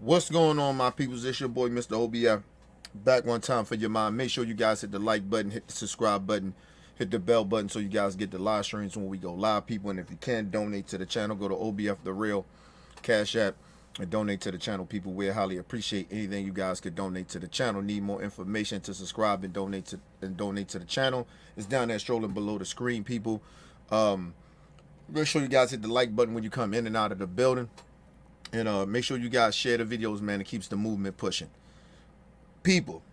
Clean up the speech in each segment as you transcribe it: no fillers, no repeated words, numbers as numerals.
What's going on, my peoples? It's your boy, Mr. OBF. Back one time for your mind. Make sure you guys hit the like button, hit the subscribe button, hit the bell button so you guys get the live streams when we go live, people. And if you can donate to the channel, go to OBF The Real Cash App and donate to the channel, people. We highly appreciate anything you guys could donate to the channel. Need more information to subscribe and donate to the channel. It's down there strolling below the screen, people. Make sure you guys hit the like button when you come in and out of the building. And make sure you guys share the videos, man. It keeps the movement pushing. People,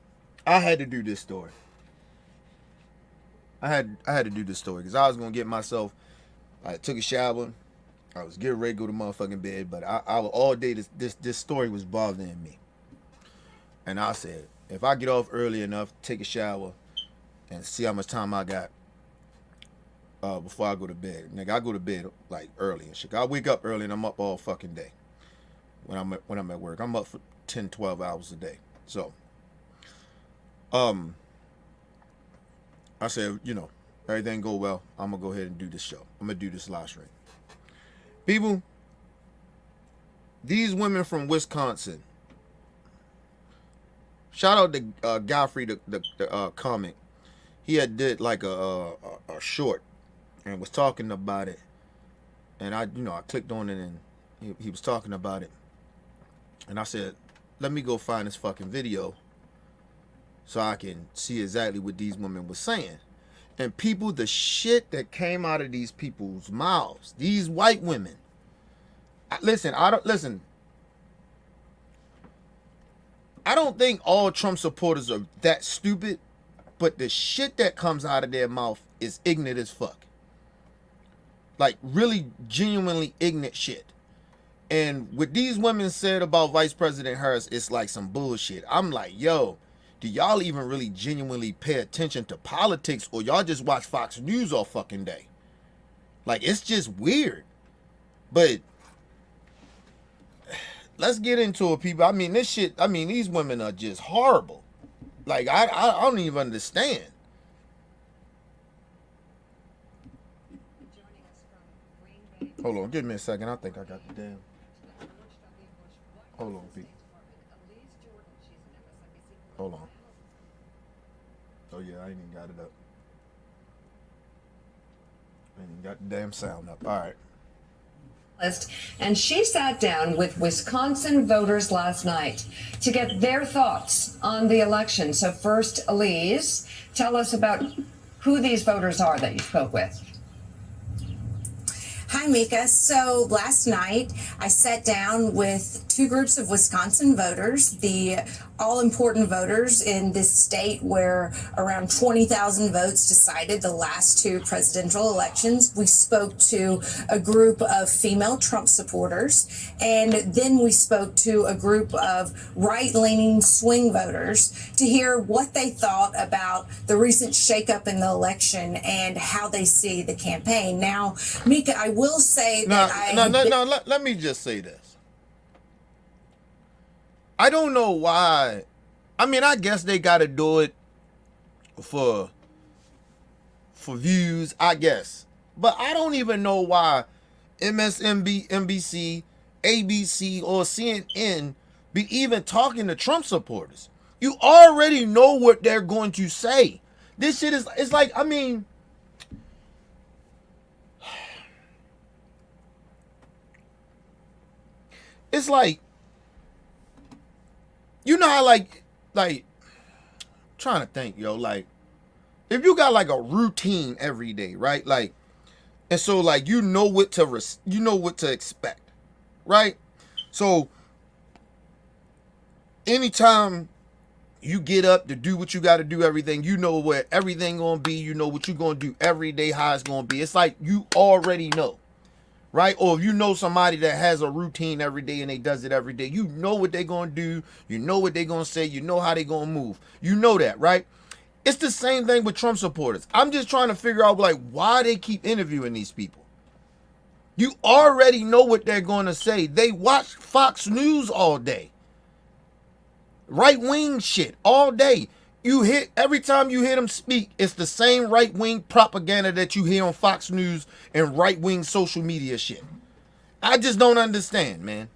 I had to do this story. I had to do this story because I was gonna get myself. I took a shower. I was getting ready to go to motherfucking bed, but I all day this story was bothering me. And I said, if I get off early enough, take a shower, and see how much time I got before I go to bed. Nigga, I go to bed like early and shit. I wake up early and I'm up all fucking day. When I'm at work, I'm up for 10, 12 hours a day. So, I said, you know, everything go well. I'm gonna go ahead and do this show. I'm gonna do this live stream. People, these women from Wisconsin. Shout out to Godfrey, the comic. He had did like a short and was talking about it, and I clicked on it and he was talking about it. And I said, let me go find this fucking video so I can see exactly what these women were saying. And people, the shit that came out of these people's mouths, these white women. Listen, I don't think all Trump supporters are that stupid, but the shit that comes out of their mouth is ignorant as fuck. Like, really genuinely ignorant shit. And what these women said about Vice President Harris, it's like some bullshit. I'm like, yo, do y'all even really genuinely pay attention to politics, or y'all just watch Fox News all fucking day? Like, it's just weird. But let's get into it, people. I mean, this shit, I mean, these women are just horrible. Like, I don't even understand. Hold on, give me a second. I think I got the damn. Hold on, Pete. Hold on. Oh yeah, I ain't even got it up. I ain't even got the damn sound up. All right. And she sat down with Wisconsin voters last night to get their thoughts on the election. So first, Elise, tell us about who these voters are that you spoke with. Hi, Mika. So last night I sat down with two groups of Wisconsin voters, the all-important voters in this state where around 20,000 votes decided the last two presidential elections. We spoke to a group of female Trump supporters, and then we spoke to a group of right-leaning swing voters to hear what they thought about the recent shakeup in the election and how they see the campaign. Now, Mika, I will say that let me just say this. I don't know why. I mean, I guess they got to do it for views, I guess. But I don't even know why MSNBC, NBC, ABC, or CNN be even talking to Trump supporters. You already know what they're going to say. This shit is, it's like, I mean, it's like, you know how like trying to think, yo, like if you got like a routine every day, right? Like, and so like you know what to expect, right? So anytime you get up to do what you got to do, everything, you know what everything gonna be, you know what you gonna do every day, how it's gonna be. It's like you already know. Right? Or if you know somebody that has a routine every day and they does it every day, you know what they're going to do. You know what they're going to say. You know how they're going to move. You know that, right? It's the same thing with Trump supporters. I'm just trying to figure out, like, why they keep interviewing these people. You already know what they're going to say. They watch Fox News all day. Right-wing shit all day. Every time you hear them speak, it's the same right-wing propaganda that you hear on Fox News and right-wing social media shit. I just don't understand, man.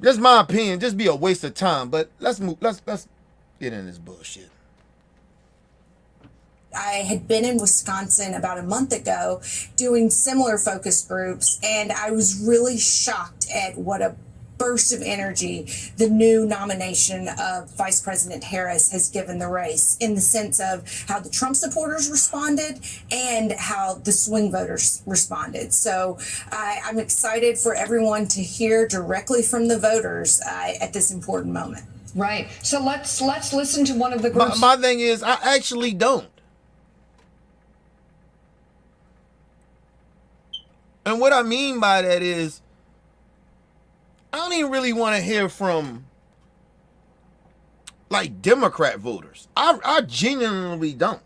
Just my opinion. Just be a waste of time. But let's move. Let's get in this bullshit. I had been in Wisconsin about a month ago doing similar focus groups, and I was really shocked at what a burst of energy the new nomination of Vice President Harris has given the race, in the sense of how the Trump supporters responded and how the swing voters responded. So I'm excited for everyone to hear directly from the voters at this important moment. Right. So let's listen to one of the groups. My thing is, I actually don't. And what I mean by that is, I don't even really want to hear from, like, Democrat voters. I genuinely don't.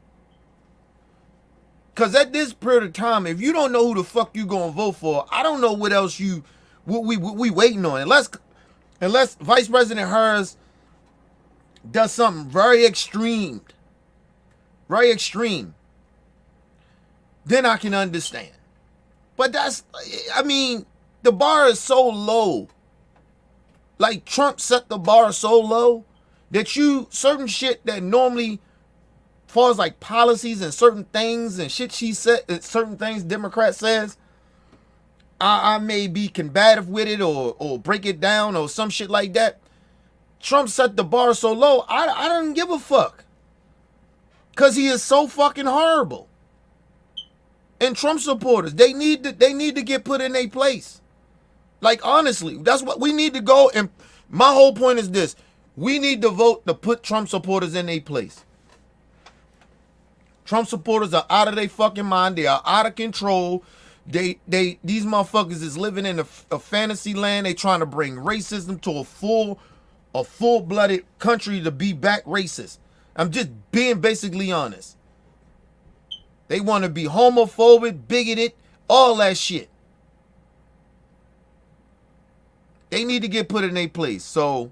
Because at this period of time, if you don't know who the fuck you going to vote for, I don't know what else we waiting on. Unless Vice President Harris does something very extreme, then I can understand. But I mean, the bar is so low. Like, Trump set the bar so low that certain shit that normally falls like policies and certain things and shit she said, certain things Democrat says, I may be combative with it or break it down or some shit like that. Trump set the bar so low, I don't give a fuck. Because he is so fucking horrible. And Trump supporters, they need to get put in their place. Like, honestly, that's what we need to go. And my whole point is this: we need to vote to put Trump supporters in their place. Trump supporters are out of their fucking mind. They are out of control. These motherfuckers is living in a fantasy land. They trying to bring racism to a full-blooded country to be back racist. I'm just being basically honest. They want to be homophobic, bigoted, all that shit. They need to get put in their place. So,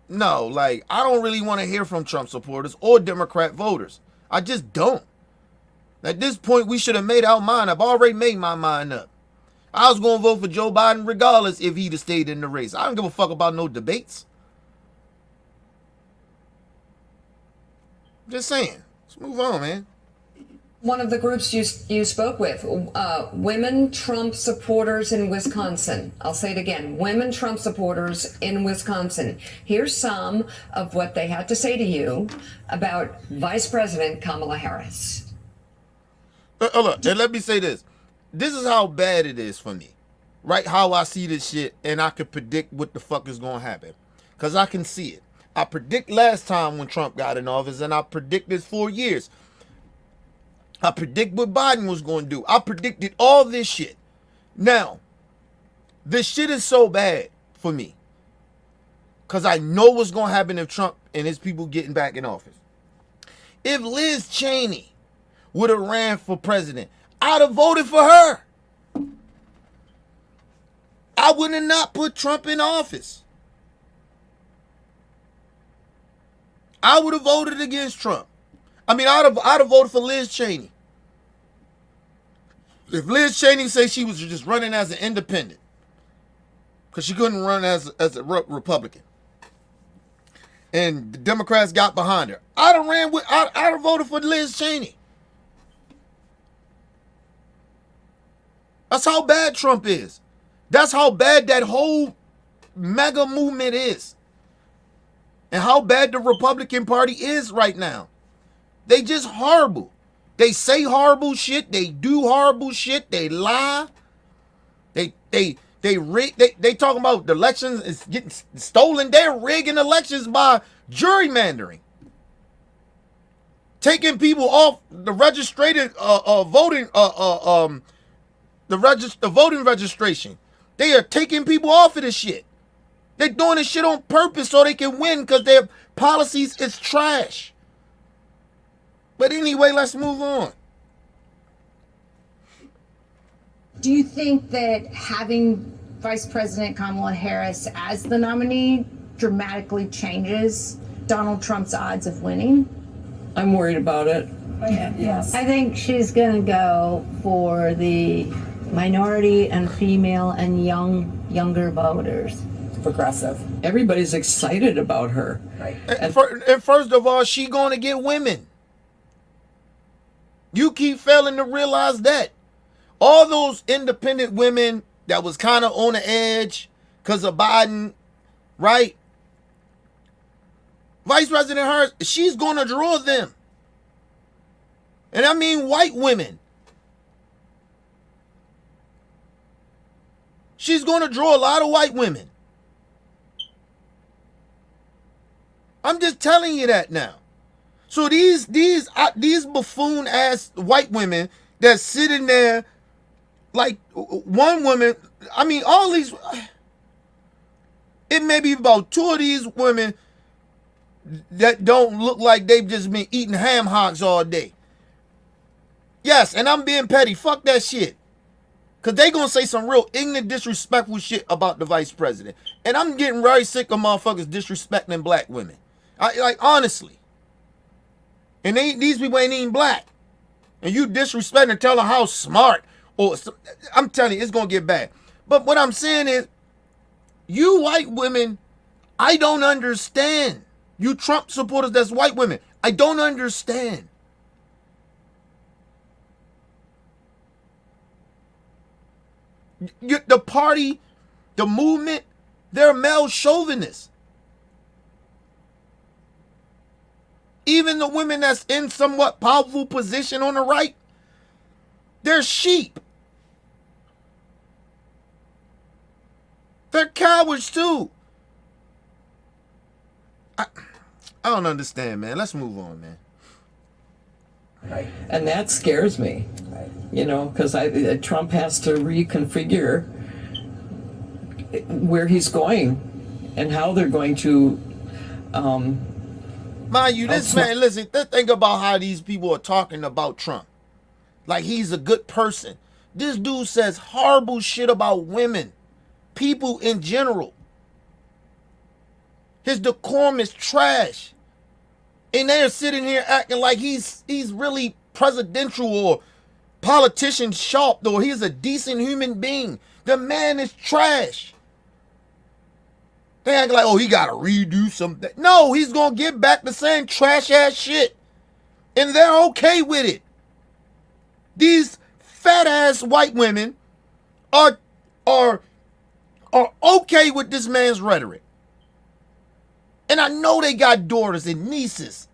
no, like, I don't really want to hear from Trump supporters or Democrat voters. I just don't. At this point, we should have made our mind up. I already made my mind up. I was going to vote for Joe Biden regardless if he'd have stayed in the race. I don't give a fuck about no debates. Just saying. Let's move on, man. One of the groups you spoke with, women Trump supporters in Wisconsin. I'll say it again, women Trump supporters in Wisconsin. Here's some of what they had to say to you about Vice President Kamala Harris. Look, and let me say this. This is how bad it is for me, right? How I see this shit, and I can predict what the fuck is going to happen. Because I can see it. I predict last time when Trump got in office, and I predict this 4 years. I predict what Biden was going to do. I predicted all this shit. Now, this shit is so bad for me. Because I know what's going to happen if Trump and his people getting back in office. If Liz Cheney would have ran for president, I'd have voted for her. I would have not put Trump in office. I would have voted against Trump. I mean, I'd have voted for Liz Cheney. If Liz Cheney said she was just running as an independent, because she couldn't run as a Republican, and the Democrats got behind her, I'd have voted for Liz Cheney. That's how bad Trump is. That's how bad that whole mega movement is. And how bad the Republican Party is right now. They just horrible. They say horrible shit. They do horrible shit. They lie. They talking about the elections is getting stolen. They're rigging elections by gerrymandering. Taking people off the registered voting the voting registration. They are taking people off of this shit. They're doing this shit on purpose so they can win because their policies is trash. But anyway, let's move on. Do you think that having Vice President Kamala Harris as the nominee dramatically changes Donald Trump's odds of winning? I'm worried about it. Yes. I think she's going to go for the minority and female and younger voters. progressive. Everybody's excited about her. And first of all, she going to get women. You keep failing to realize that. All those independent women that was kind of on the edge because of Biden, right? Vice President Harris, she's going to draw them. And I mean white women. She's going to draw a lot of white women. I'm just telling you that now. So these buffoon ass white women that's sitting there, like one woman, I mean all these, it may be about 2 of these women that don't look like they've just been eating ham hocks all day. Yes, and I'm being petty. Fuck that shit. Because they going to say some real ignorant, disrespectful shit about the vice president. And I'm getting very sick of motherfuckers disrespecting black women. Like, honestly. And these people ain't even black. And you disrespecting and telling how smart. I'm telling you, it's going to get bad. But what I'm saying is, you white women, I don't understand. You Trump supporters that's white women, I don't understand. The party, the movement, they're male chauvinists. Even the women that's in somewhat powerful position on the right, they're sheep. They're cowards too. I don't understand, man. Let's move on, man. And that scares me, you know, because Trump has to reconfigure where he's going and how they're going to. Mind you, this man, listen, think about how these people are talking about Trump. Like he's a good person. This dude says horrible shit about women, people in general. His decorum is trash. And they're sitting here acting like he's really presidential or politician sharp, or he's a decent human being. The man is trash. They act like, oh, he got to redo something. No, he's going to get back the same trash ass shit. And they're okay with it. These fat ass white women are okay with this man's rhetoric. And I know they got daughters and nieces.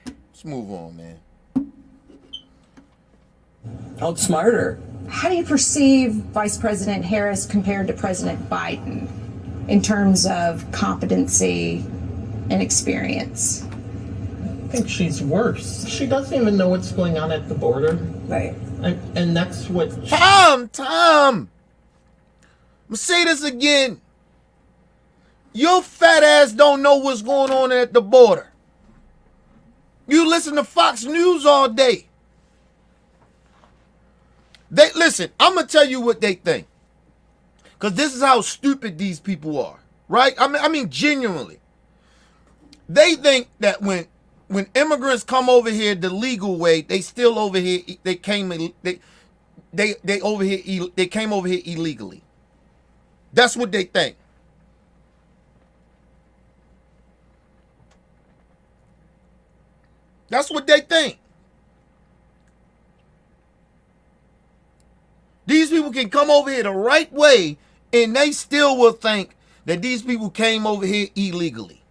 Let's move on, man. Outsmart her. How do you perceive Vice President Harris compared to President Biden in terms of competency and experience? I think she's worse. She doesn't even know what's going on at the border. Right. And that's what... Tom! I'm gonna say this again. Your fat ass don't know what's going on at the border. You listen to Fox News all day. Listen, I'm gonna tell you what they think. Because this is how stupid these people are. Right? I mean, genuinely. They think that when immigrants come over here the legal way, they still over here, they came over here illegally. That's what they think. That's what they think. These people can come over here the right way and they still will think that these people came over here illegally.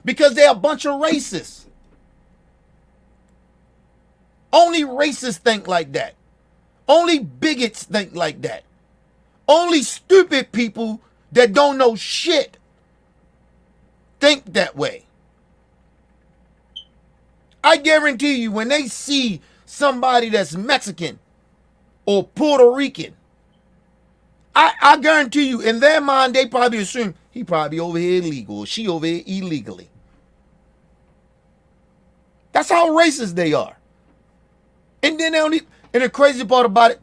Because they're a bunch of racists. Only racists think like that. Only bigots think like that. Only stupid people that don't know shit think that way. I guarantee you, when they see somebody that's Mexican or Puerto Rican, I guarantee you, in their mind, they probably assume he probably over here illegal or she over here illegally. That's how racist they are. And then they don't and the crazy part about it,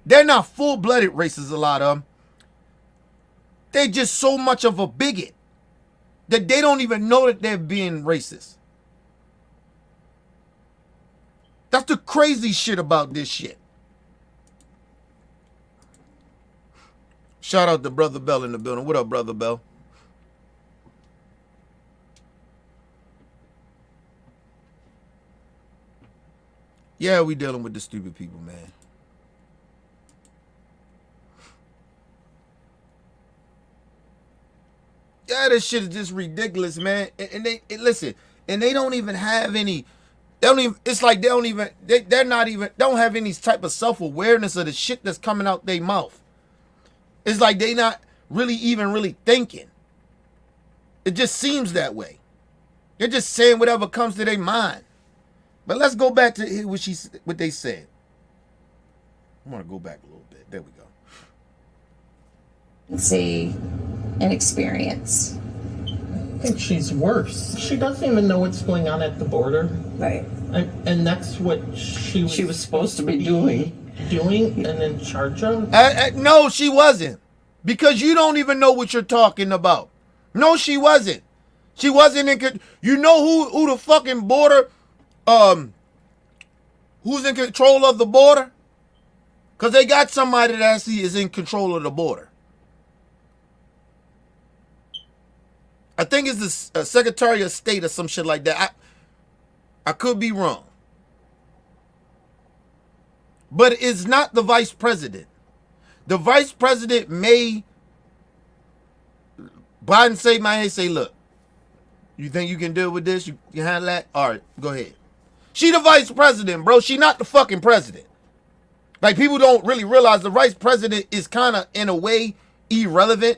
they're not full-blooded racists, a lot of them. They're just so much of a bigot that they don't even know that they're being racist. That's the crazy shit about this shit. Shout out to Brother Bell in the building. What up, Brother Bell? Yeah, we dealing with the stupid people, man. Yeah, this shit is just ridiculous, man. And listen, and they don't even have any. They don't even. It's like they don't even. They're not even. Don't have any type of self-awareness of the shit that's coming out their mouth. It's like they not really thinking. It just seems that way. They're just saying whatever comes to their mind. But let's go back to what they said. I want to go back a little bit. There we go. See and experience. I think she's worse. She doesn't even know what's going on at the border. Right. And that's what she was supposed to be doing and in charge of. No, she wasn't. Because you don't even know what you're talking about. No, she wasn't. She wasn't in. You know who the fucking border, who's in control of the border? Because they got somebody that actually is in control of the border. I think it's the Secretary of State or some shit like that. I could be wrong. But it's not the Vice President. The Vice President may, Biden may say, look, you think you can deal with this? You can handle that? All right, go ahead. She the Vice President, bro. She not the fucking president. Like, people don't really realize the Vice President is kind of, in a way, irrelevant.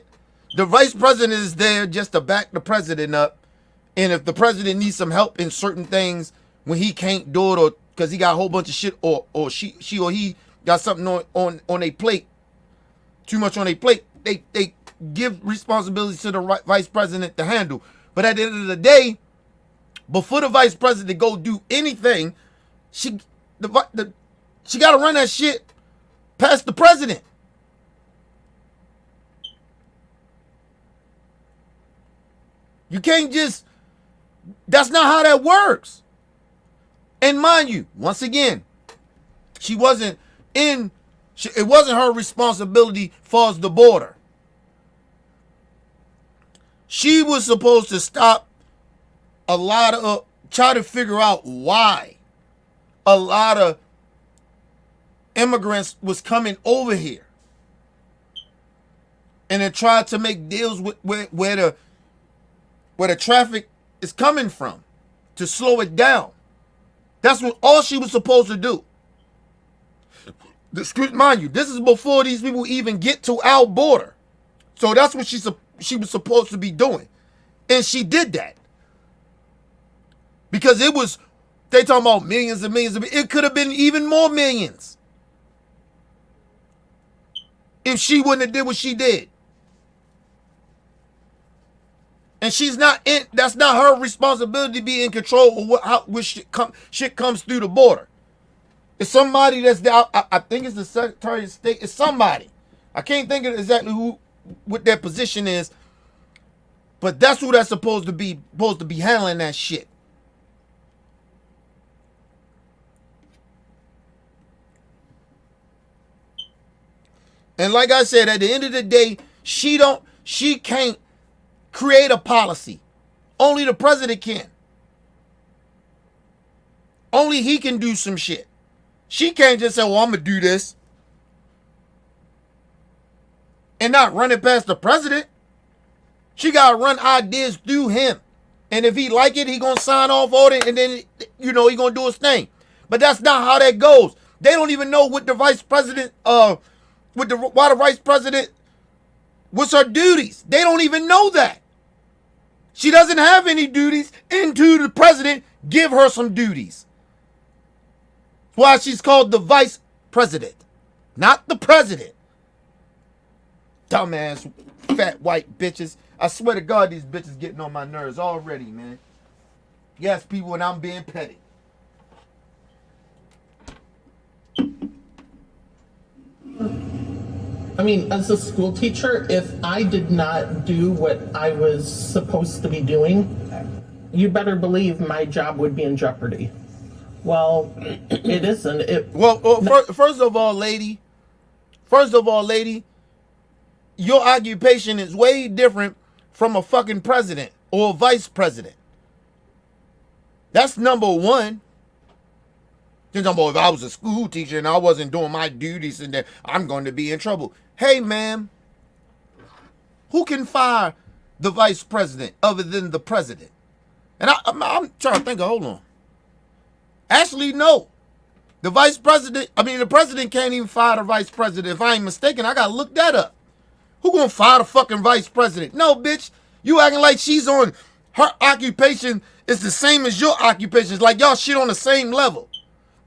The Vice President is there just to back the president up. And if the president needs some help in certain things when he can't do it, or because he got a whole bunch of shit, or she or he got something on a plate, too much on a plate, they give responsibilities to the Vice President to handle. But at the end of the day, before the Vice President go do anything, she got to run that shit past the president. You can't just, that's not how that works. And mind you, once again, it wasn't her responsibility for the border. She was supposed to stop try to figure out why a lot of immigrants was coming over here. And then try to make deals with where the traffic is coming from to slow it down. That's what all she was supposed to do. Mind you, this is before these people even get to our border. So that's what she was supposed to be doing. And she did that. Because they talking about millions and millions. It could have been even more millions if she wouldn't have did what she did. And that's not her responsibility to be in control of what shit comes through the border. It's somebody that's there. I think it's the Secretary of State. It's somebody. I can't think of exactly what their position is. But that's who that's supposed to be handling that shit. And like I said, at the end of the day, she can't create a policy. Only the president can. Only he can do some shit. She can't just say, well, I'm going to do this. And not run it past the president. She got to run ideas through him. And if he like it, he going to sign off on it. And then, he going to do his thing. But that's not how that goes. They don't even know what the vice president, why the vice president, what's her duties. They don't even know that. She doesn't have any duties until the president give her some duties. That's why she's called the vice president, not the president. Dumbass, fat white bitches. I swear to God, these bitches getting on my nerves already, man. Yes, people, and I'm being petty. I mean, as a school teacher, if I did not do what I was supposed to be doing, you better believe my job would be in jeopardy. Well, it isn't. First of all, lady, your occupation is way different from a fucking president or a vice president. That's number one. Then I'm if I was a school teacher and I wasn't doing my duties and then I'm going to be in trouble. Hey, ma'am, who can fire the vice president other than the president? And I'm trying to think hold on. Actually, no. The president can't even fire the vice president. If I ain't mistaken, I gotta look that up. Who gonna fire the fucking vice president? No, bitch. You acting like she's on, her occupation is the same as your occupation. It's like y'all shit on the same level.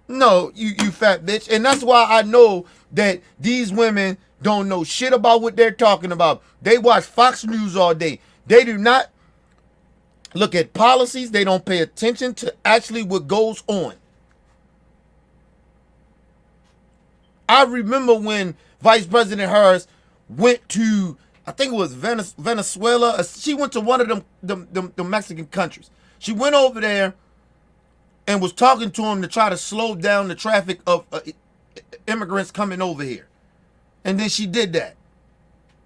No, you fat bitch. And that's why I know that these women don't know shit about what they're talking about. They watch Fox News all day. They do not look at policies. They don't pay attention to actually what goes on. I remember when Vice President Harris went to, I think it was Venezuela. She went to one of the Mexican countries. She went over there and was talking to him to try to slow down the traffic of immigrants coming over here. And then she did that.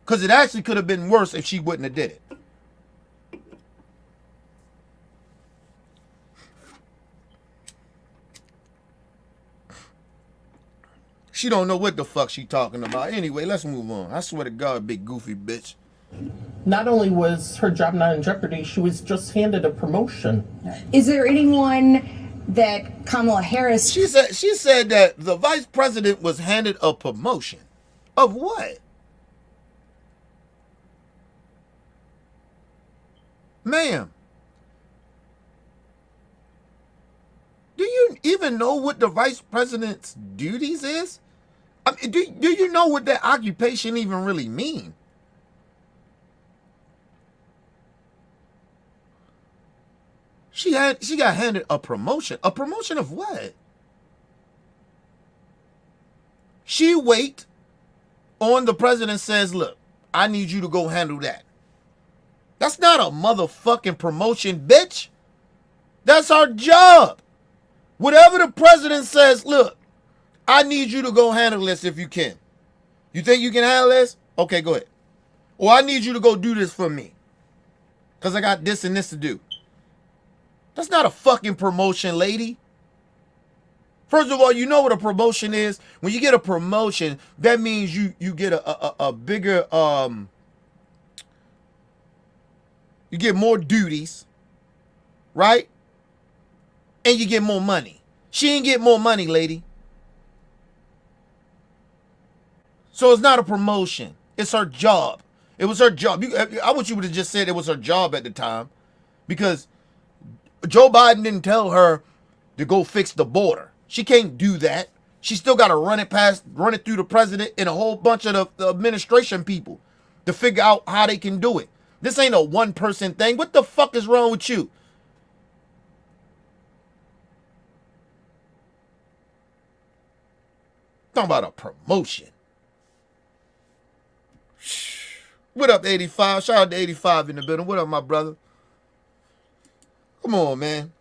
Because it actually could have been worse if she wouldn't have did it. She don't know what the fuck she talking about. Anyway, let's move on. I swear to God, big goofy bitch. Not only was her job not in jeopardy, she was just handed a promotion. Is there anyone that Kamala Harris? She said that the vice president was handed a promotion. Of what? Ma'am, do you even know what the vice president's duties is? I mean, do you know what that occupation even really mean? She got handed a promotion. A promotion of what? She wait on the president says, look, I need you to go handle that. That's not a motherfucking promotion, bitch. That's our job. Whatever the president says, look, I need you to go handle this if you can. You think you can handle this? Okay, go ahead. Or I need you to go do this for me. Because I got this and this to do. That's not a fucking promotion, lady. First of all, you know what a promotion is? When you get a promotion, that means you get a bigger, you get more duties, right? And you get more money. She ain't get more money, lady. So it's not a promotion. It's her job. It was her job. I wish you would have just said it was her job at the time. Because Joe Biden didn't tell her to go fix the border. She can't do that. She still got to run it through the president and a whole bunch of the administration people to figure out how they can do it. This ain't a one-person thing. What the fuck is wrong with you? Talking about a promotion. What up, 85? Shout out to 85 in the building. What up, my brother? Come on, man.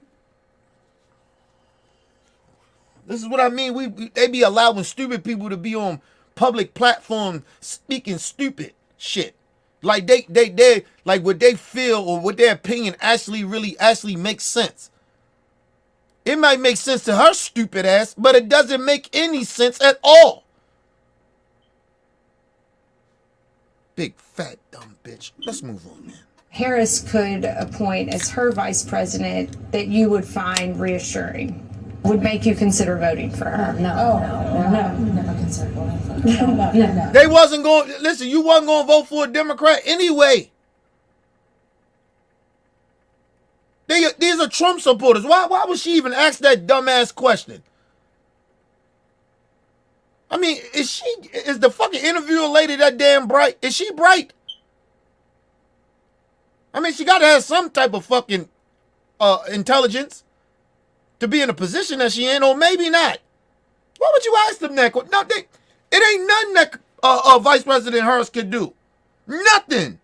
This is what I mean. They be allowing stupid people to be on public platforms speaking stupid shit. Like they like what they feel or what their opinion actually makes sense. It might make sense to her stupid ass, but it doesn't make any sense at all. Big fat dumb bitch. Let's move on, man. Harris could appoint as her vice president that you would find reassuring, would make you consider voting for her? Never considered voting for her. They wasn't going, listen, you wasn't going to vote for a Democrat anyway. These are Trump supporters. Why would she even ask that dumbass question? I mean, is the fucking interviewer lady that damn bright? Is she bright? I mean, she got to have some type of fucking intelligence to be in a position that she in, or maybe not. Why would you ask them that? No, it ain't nothing that Vice President Harris could do. Nothing.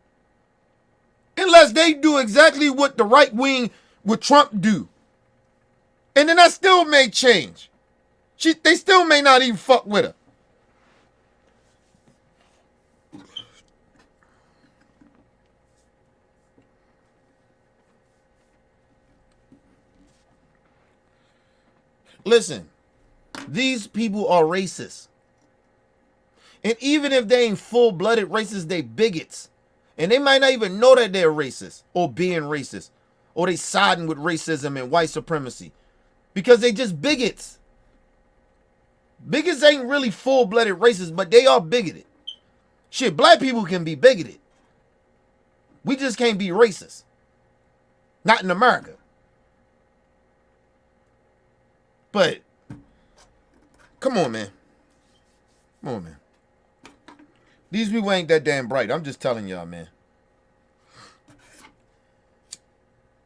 Unless they do exactly what the right wing with Trump do. And then that still may change. They still may not even fuck with her. Listen, these people are racist. And even if they ain't full-blooded racists, they bigots. And they might not even know that they're racist or being racist. Or they siding with racism and white supremacy. Because they just bigots. Bigots ain't really full-blooded racists, but they are bigoted. Shit, black people can be bigoted. We just can't be racist. Not in America. But, come on, man. Come on, man. These people ain't that damn bright. I'm just telling y'all, man.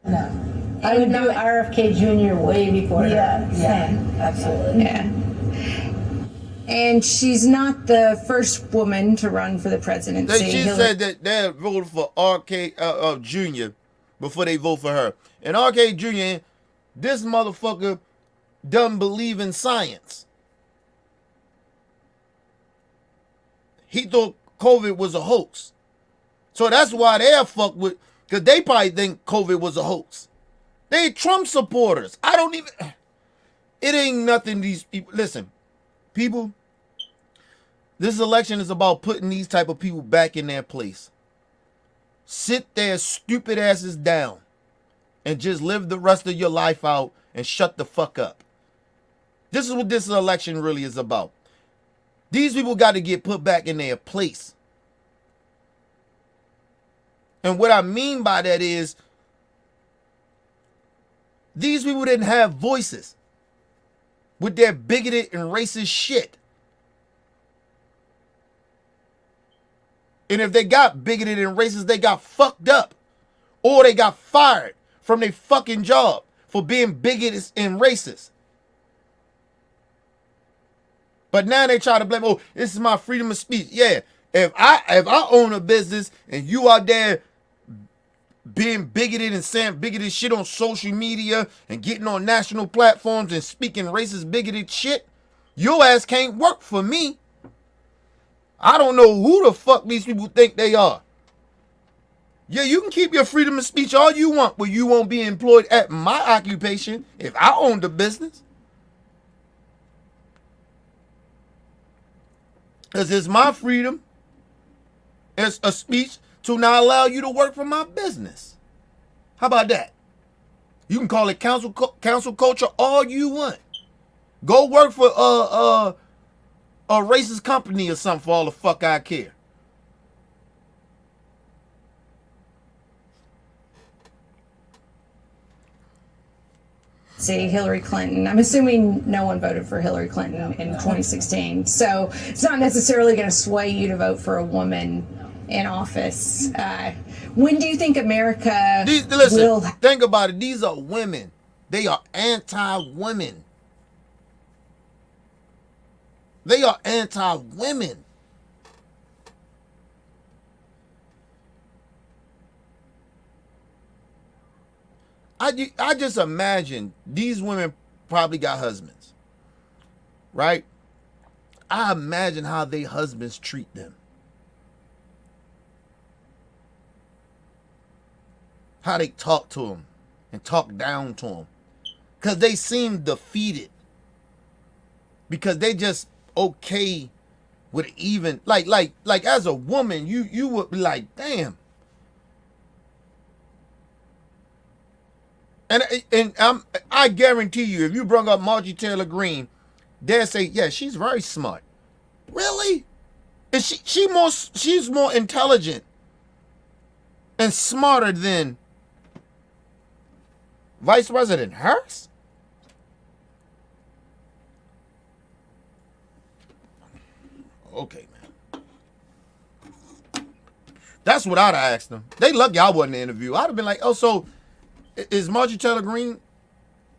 I would do RFK Jr. way before Yeah, her. same. Absolutely. Yeah. And she's not the first woman to run for the presidency. She said that they voted for RK Jr. before they vote for her. And RK Jr., this motherfucker doesn't believe in science. He thought COVID was a hoax. So that's why they're fucked with, because they probably think COVID was a hoax. They Trump supporters. I don't even, it ain't nothing these people, listen, people, this election is about putting these type of people back in their place. Sit their stupid asses down and just live the rest of your life out and shut the fuck up. This is what this election really is about. These people got to get put back in their place. And what I mean by that is, these people didn't have voices with their bigoted and racist shit. And if they got bigoted and racist, they got fucked up. Or they got fired from their fucking job for being bigoted and racist. But now they try to blame, oh, this is my freedom of speech. Yeah, if I own a business and you out there being bigoted and saying bigoted shit on social media and getting on national platforms and speaking racist, bigoted shit, your ass can't work for me. I don't know who the fuck these people think they are. Yeah, you can keep your freedom of speech all you want, but you won't be employed at my occupation if I own the business. Because it's my freedom as a speech to not allow you to work for my business. How about that? You can call it council culture all you want. Go work for a racist company or something for all the fuck I care. See, Hillary Clinton. I'm assuming no one voted for Hillary Clinton in 2016. So it's not necessarily going to sway you to vote for a woman in office. When do you think America will... Think about it. These are women. They are anti-women. They are anti-women. I just imagine these women probably got husbands, right? I imagine how their husbands treat them. How they talk to them and talk down to them. Because they seem defeated. Because they just okay with even, like as a woman, you would be like, damn. And I guarantee you, if you brought up Marjorie Taylor Greene, they'll say, yeah, she's very smart. Really? Is she's more intelligent and smarter than Vice President Harris? Okay, man. That's what I'd have asked them. They lucky I wasn't in the interview. I'd have been like, oh, so is Marjorie Taylor Greene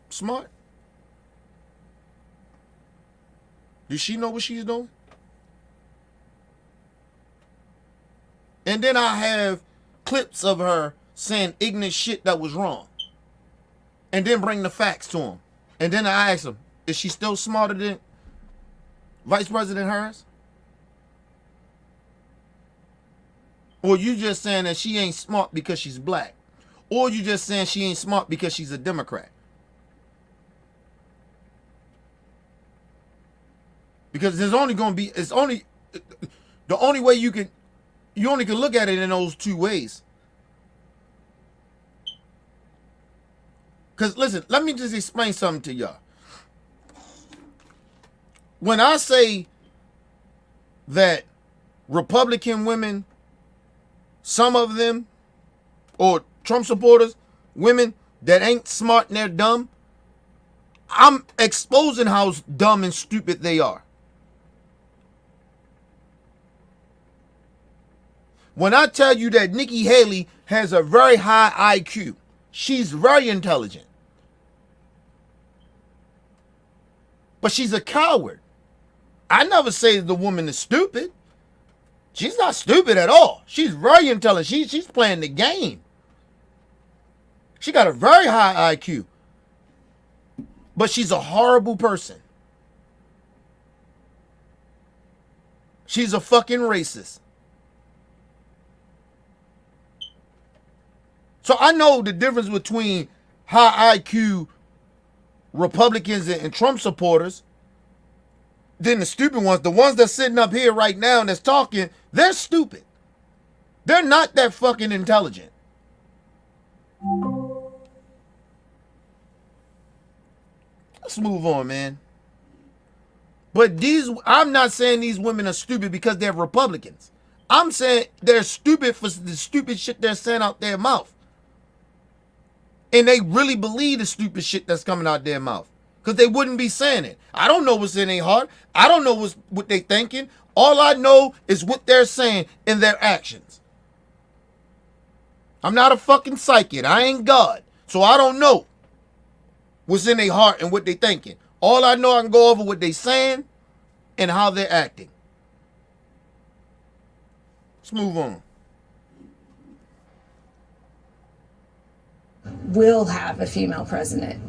smart? Does she know what she's doing? And then I have clips of her saying ignorant shit that was wrong. And then bring the facts to him. And then I ask him, is she still smarter than Vice President Harris? Or you just saying that she ain't smart because she's black? Or you just saying she ain't smart because she's a Democrat? Because there's only going to be, it's only, the only way you only can look at it in those two ways. Because listen, let me just explain something to y'all. When I say that Republican women, some of them, or Trump supporters, women that ain't smart and they're dumb, I'm exposing how dumb and stupid they are. When I tell you that Nikki Haley has a very high IQ, she's very intelligent, but she's a coward. I never say the woman is stupid. She's not stupid at all. She's very intelligent. She's playing the game. She got a very high IQ, but she's a horrible person. She's a fucking racist. So I know the difference between high IQ Republicans and Trump supporters than the stupid ones. The ones that's sitting up here right now and that's talking, they're stupid. They're not that fucking intelligent. Let's move on, man. But I'm not saying these women are stupid because they're Republicans. I'm saying they're stupid for the stupid shit they're saying out their mouth. And they really believe the stupid shit that's coming out their mouth. Because they wouldn't be saying it. I don't know what's in their heart. I don't know what they thinking. All I know is what they're saying in their actions. I'm not a fucking psychic. I ain't God. So I don't know what's in their heart and what they thinking. All I know, I can go over what they saying and how they're acting. Let's move on. Will have a female president.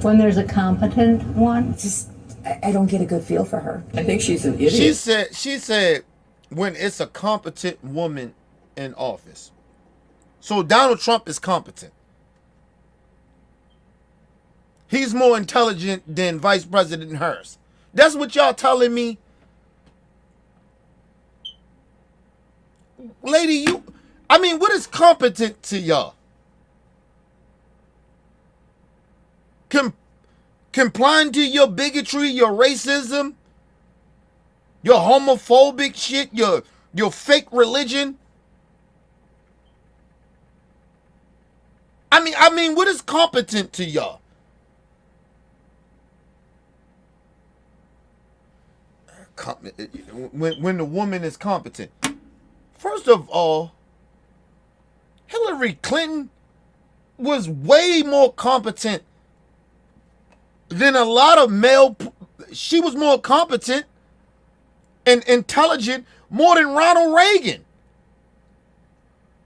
When there's a competent one. I don't get a good feel for her. I think she's an idiot. She said when it's a competent woman in office. So Donald Trump is competent. He's more intelligent than Vice President Harris. That's what y'all telling me. Lady, what is competent to y'all? Complying to your bigotry, your racism, your homophobic shit, your fake religion. I mean, what is competent to y'all? When the woman is competent. First of all, Hillary Clinton was way more competent than a lot of male. She was more competent and intelligent more than Ronald Reagan.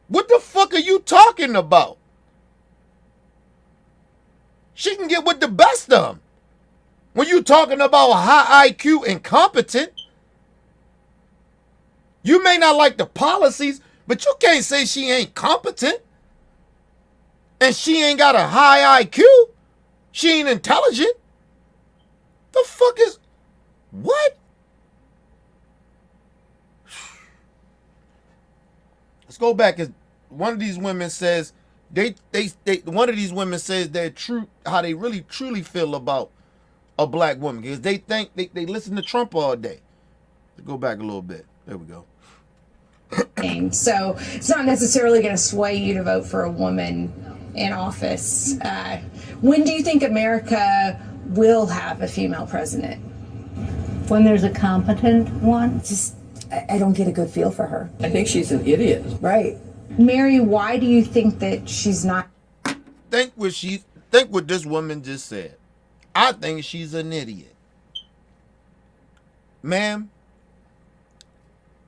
What the fuck are you talking about? She can get with the best of them. When you talking about high IQ and competent, you may not like the policies, but you can't say she ain't competent. And she ain't got a high IQ. She ain't intelligent. The fuck is... What? Let's go back. One of these women says... one of these women says they're true, how they really truly feel about a black woman, because they think they listen to Trump all day. Let's go back a little bit. There we go. So it's not necessarily going to sway you to vote for a woman in office. When do you think America will have a female president? When there's a competent one. I don't get a good feel for her. I think she's an idiot. Right. Mary, why do you think that she's not? Think what this woman just said. I think she's an idiot. Ma'am,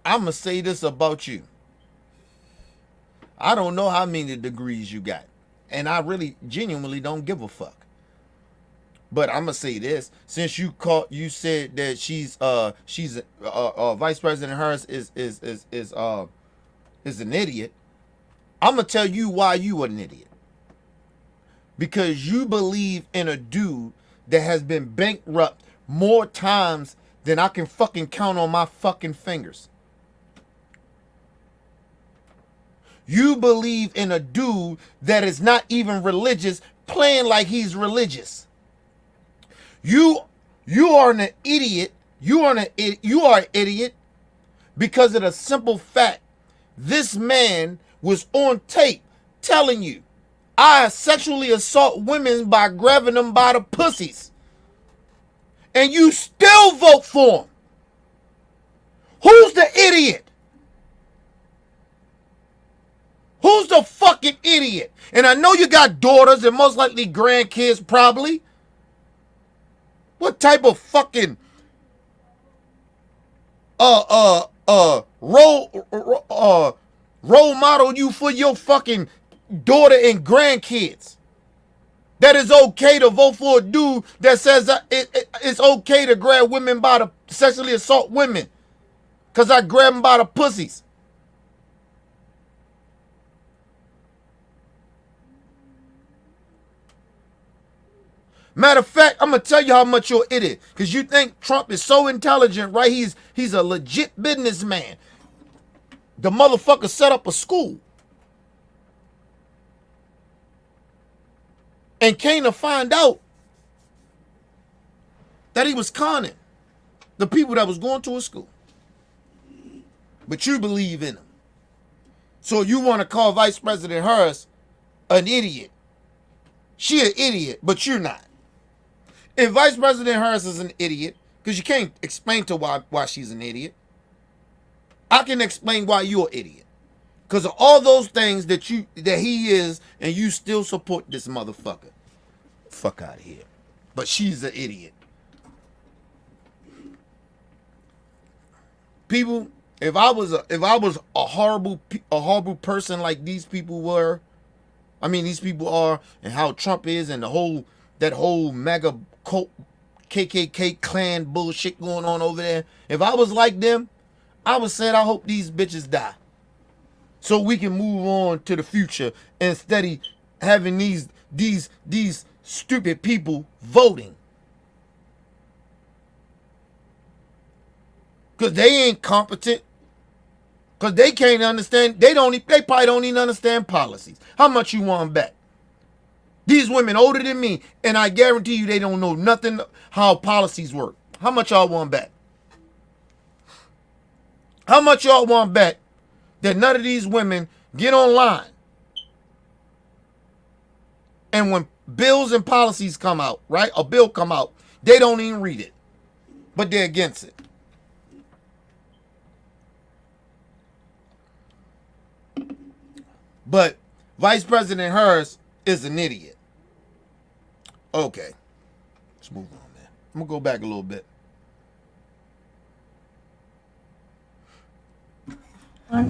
I'm going to say this about you. I don't know how many degrees you got. And I really genuinely don't give a fuck. But I'm going to say this. Since you said that she's Vice President Harris is an idiot. I'm going to tell you why you an idiot. Because you believe in a dude that has been bankrupt more times then I can fucking count on my fucking fingers. You believe in a dude that is not even religious playing like he's religious. You are an idiot. You are an idiot because of the simple fact this man was on tape telling you, I sexually assault women by grabbing them by the pussies. And you still vote for him. Who's the idiot? Who's the fucking idiot? And I know you got daughters and most likely grandkids probably. What type of fucking role model you for your fucking daughter and grandkids? That it's okay to vote for a dude that says it's okay to grab women by the sexually assault women because I grab them by the pussies. Matter of fact, I'm gonna tell you how much you're an idiot because you think Trump is so intelligent, right? He's a legit businessman. The motherfucker set up a school. And came to find out that he was conning the people that was going to his school. But you believe in him. So you want to call Vice President Harris an idiot. She an idiot, but you're not. If Vice President Harris is an idiot, because you can't explain to why she's an idiot, I can explain why you're an idiot. Because of all those things that he is, and you still support this motherfucker. Fuck out of here. But she's an idiot. People, if I was a horrible person like these people were, these people are, and how Trump is, and that whole mega cult KKK clan bullshit going on over there. If I was like them, I would say I hope these bitches die. So we can move on to the future instead of having these stupid people voting. Because they ain't competent. Because they can't understand. They probably don't even understand policies. How much you want bet? These women older than me, and I guarantee you they don't know nothing how policies work. How much y'all want bet? How much y'all want bet that none of these women get online and when bills and policies come out, right? A bill come out, they don't even read it, but they're against it. But Vice President Harris is an idiot. Okay, let's move on, man. I'm gonna go back a little bit. I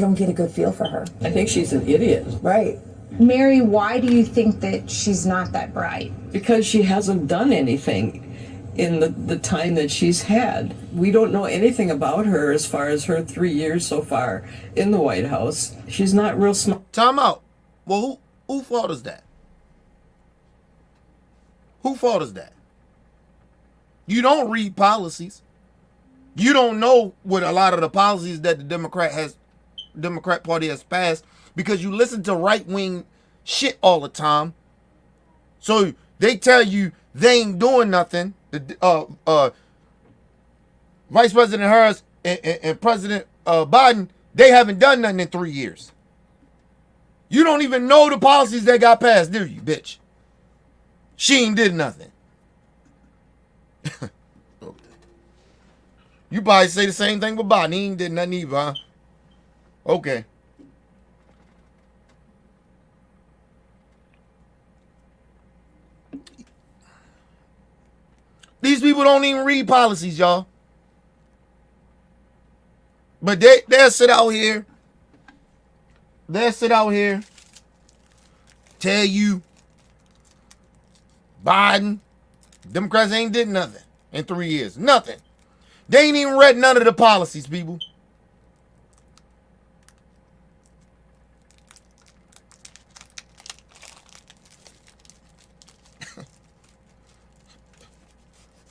don't get a good feel for her. I think she's an idiot. Right. Mary, why do you think that she's not that bright? Because she hasn't done anything in the time that she's had. We don't know anything about her as far as her 3 years so far in the White House. She's not real smart. Time out. Well, who fault is that? Who fault is that? You don't read policies. You don't know what a lot of the policies that the Democrat Party has passed because you listen to right-wing shit all the time. So they tell you they ain't doing nothing. Vice President Harris and President Biden, they haven't done nothing in 3 years. You don't even know the policies that got passed, do you, bitch? She ain't did nothing. You probably say the same thing with Biden. He ain't did nothing either, huh? Okay. These people don't even read policies, y'all. But they'll sit out here. They'll sit out here. Tell you Biden, Democrats ain't did nothing in 3 years. Nothing. They ain't even read none of the policies, people.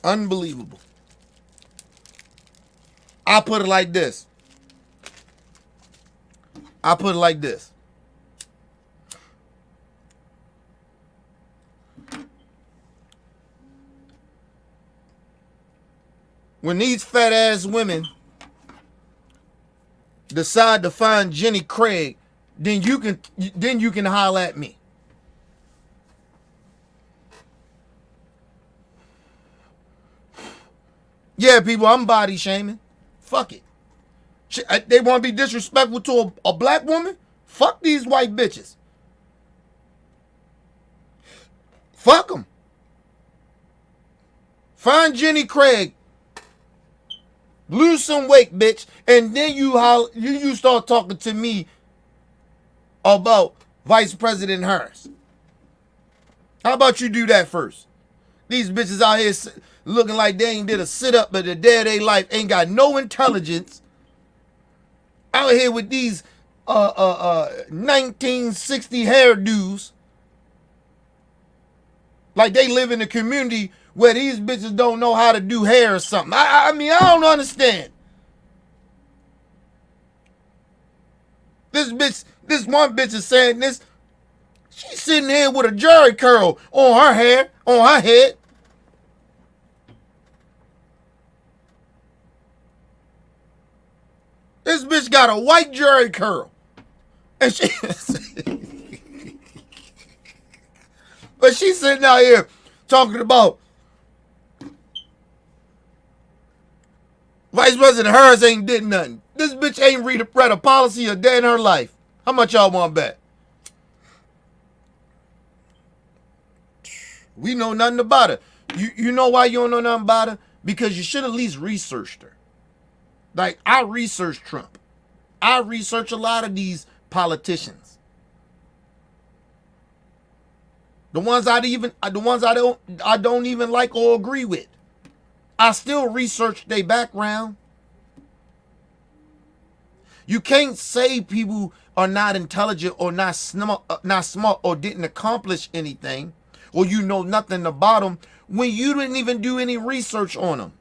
Unbelievable. I put it like this. When these fat ass women decide to find Jenny Craig, then you can holler at me. Yeah, people, I'm body shaming. Fuck it. They want to be disrespectful to a black woman? Fuck these white bitches. Fuck them. Find Jenny Craig. Lose some weight, bitch, and then you start talking to me about Vice President Harris. How about you do that first? These bitches out here looking like they ain't did a sit-up but the day of their life, ain't got no intelligence. Out here with these 1960 hairdos. Like they live in a community where these bitches don't know how to do hair or something. I mean, I don't understand. This one bitch is saying this. She's sitting here with a jerry curl on her hair, on her head. This bitch got a white jerry curl. And she but she's sitting out here talking about Vice President Harris ain't did nothing. This bitch ain't read a policy a day in her life. How much y'all want to bet? We know nothing about her. You know why you don't know nothing about her? Because you should at least researched her. Like, I researched Trump. I research a lot of these politicians. The ones I don't even like or agree with. I still research their background. You can't say people are not intelligent or not smart or didn't accomplish anything or you know nothing about them when you didn't even do any research on them.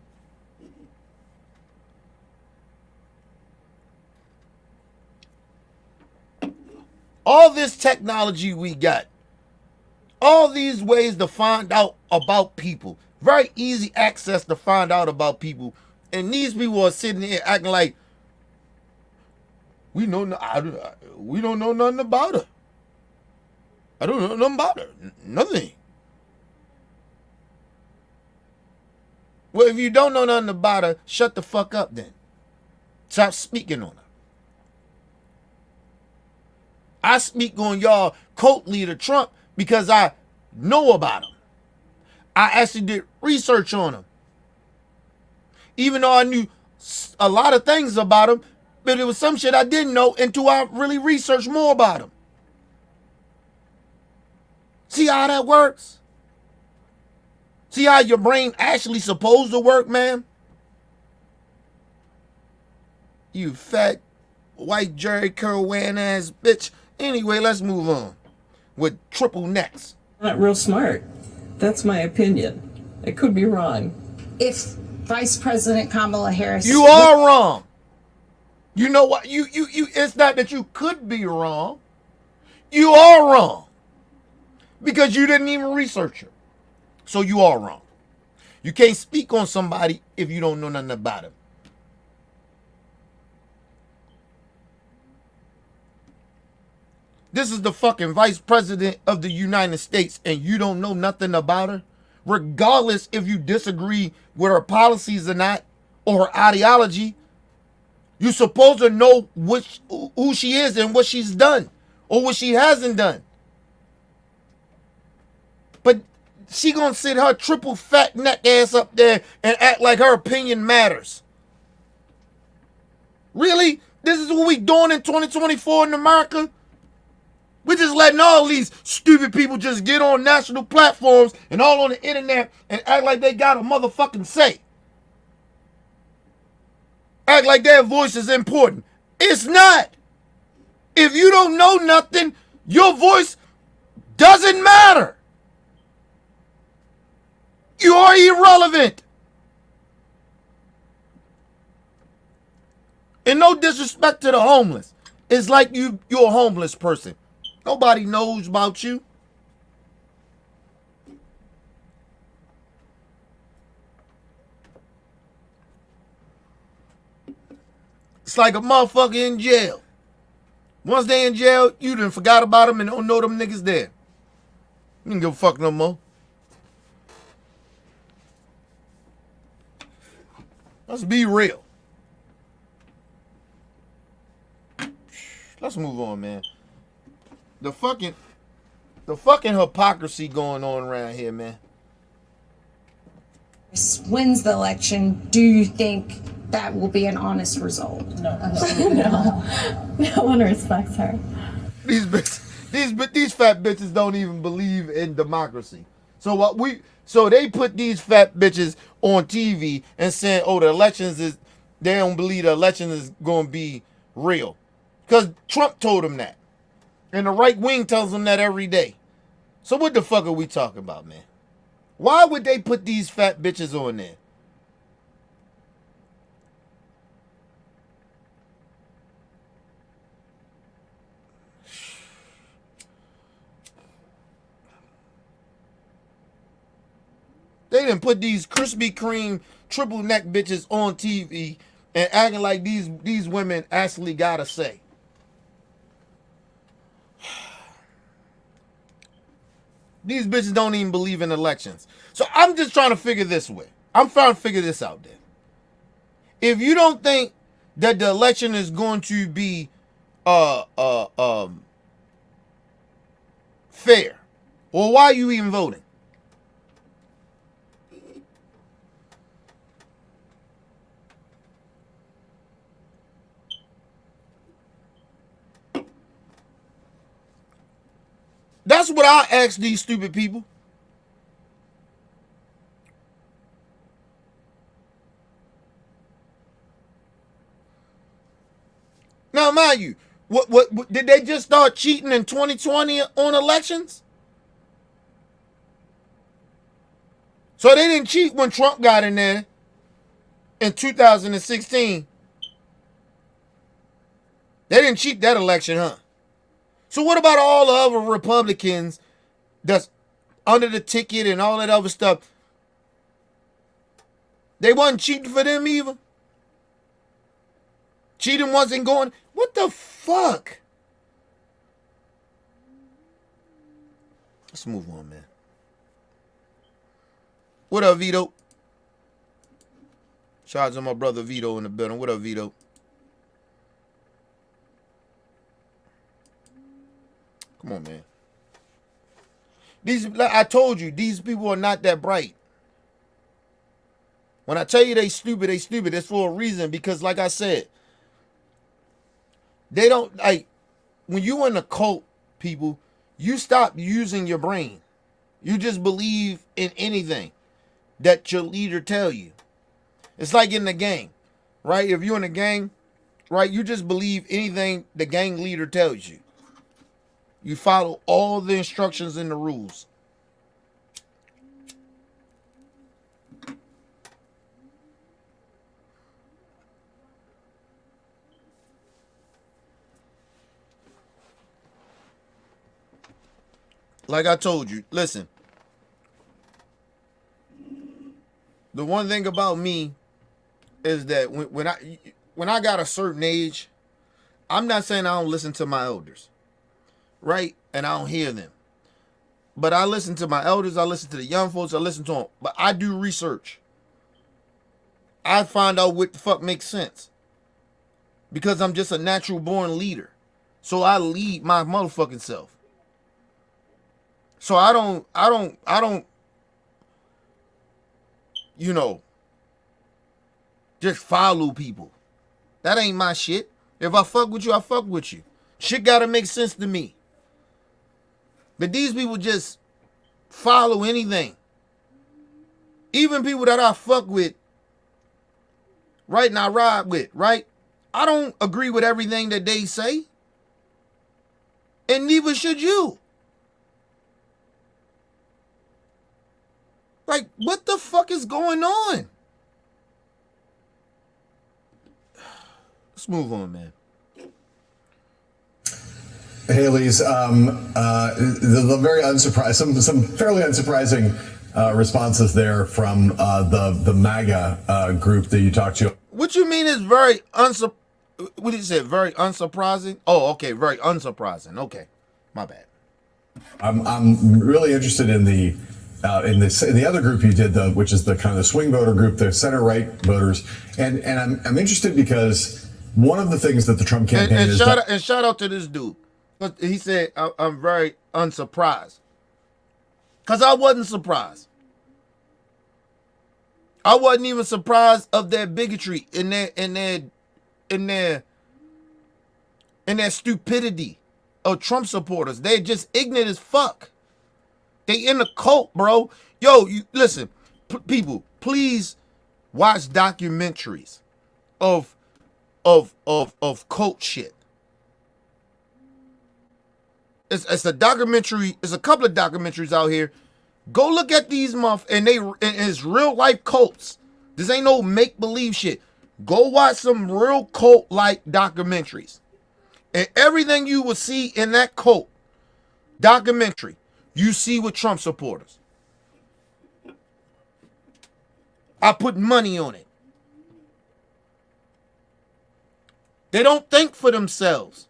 All this technology we got, all these ways to find out about people, very easy access to find out about people, and these people are sitting here acting like we don't know nothing about her. I don't know nothing about her. Nothing. Well, if you don't know nothing about her, shut the fuck up then. Stop speaking on her. I speak on y'all cult leader Trump because I know about him. I actually did research on him. Even though I knew a lot of things about him, but it was some shit I didn't know until I really researched more about him. See how that works? See how your brain actually supposed to work, man? You fat, white Jerry curl wearing ass bitch. Anyway, let's move on with triple necks. Not real smart. That's my opinion. I could be wrong. If Vice President Kamala Harris, You are wrong. You know what? You it's not that you could be wrong. You are wrong. Because you didn't even research her. So you are wrong. You can't speak on somebody if you don't know nothing about him. This is the fucking Vice President of the United States and you don't know nothing about her? Regardless if you disagree with her policies or not, or her ideology, you're supposed to know who she is and what she's done, or what she hasn't done. But she gonna sit her triple fat neck ass up there and act like her opinion matters. Really? This is what we doing in 2024 in America? We're just letting all these stupid people just get on national platforms and all on the internet and act like they got a motherfucking say. Act like their voice is important. It's not. If you don't know nothing, your voice doesn't matter. You are irrelevant. And no disrespect to the homeless. It's like you're a homeless person. Nobody knows about you. It's like a motherfucker in jail. Once they in jail, you done forgot about them and don't know them niggas there. You don't give a fuck no more. Let's be real. Let's move on, man. The fucking hypocrisy going on around here, man. Wins the election, do you think that will be an honest result? No one respects her. These fat bitches don't even believe in democracy. So they put these fat bitches on TV and saying, "Oh, they don't believe the election is going to be real," because Trump told them that, and the right wing tells them that every day. So what the fuck are we talking about, man? Why would they put these fat bitches on there? They didn't put these Krispy Kreme triple neck bitches on TV and acting like these women actually got a say. These bitches don't even believe in elections. So I'm just trying to figure this way. I'm trying to figure this out then. If you don't think that the election is going to be fair, well, why are you even voting? That's what I ask these stupid people. Now, mind you, what did they just start cheating in 2020 on elections? So they didn't cheat when Trump got in there in 2016. They didn't cheat that election, huh? So what about all the other Republicans that's under the ticket and all that other stuff? They wasn't cheating for them either. Cheating wasn't going. What the fuck? Let's move on, man. What up, Vito? Shout out to my brother Vito in the building. What up, Vito? Come on, man. I told you, these people are not that bright. When I tell you they stupid, they stupid. It's for a reason, because like I said, they don't, like, when you in a cult, people, you stop using your brain. You just believe in anything that your leader tell you. It's like in the gang, right? If you're in a gang, right, you just believe anything the gang leader tells you. You follow all the instructions and the rules. Like I told you, listen. The one thing about me is that when I got a certain age, I'm not saying I don't listen to my elders. Right? And I don't hear them. But I listen to my elders, I listen to the young folks, I listen to them. But I do research. I find out what the fuck makes sense. Because I'm just a natural born leader. So I lead my motherfucking self. So I don't, you know, just follow people. That ain't my shit. If I fuck with you, I fuck with you. Shit gotta make sense to me. But these people just follow anything. Even people that I fuck with, right, and I ride with, right? I don't agree with everything that they say. And neither should you. Like, what the fuck is going on? Let's move on, man. Haley's, the very unsurprising, some fairly unsurprising responses there from the MAGA group that you talked to. What you mean is very what did you say? Very unsurprising? Oh, okay, very unsurprising. Okay, my bad. I'm really interested in the other group you did, which is the kind of the swing voter group, the center right voters, and I'm interested because one of the things that the Trump campaign and is shout out to this dude. But he said I'm very unsurprised, cause I wasn't surprised. I wasn't even surprised of their bigotry in their stupidity of Trump supporters. They're just ignorant as fuck. They in a cult, bro. Yo, you listen, people, please watch documentaries of cult shit. It's a documentary. It's a couple of documentaries out here. Go look at these and it's real life cults. This ain't no make believe shit. Go watch some real cult like documentaries, and everything you will see in that cult documentary, you see with Trump supporters. I put money on it. They don't think for themselves.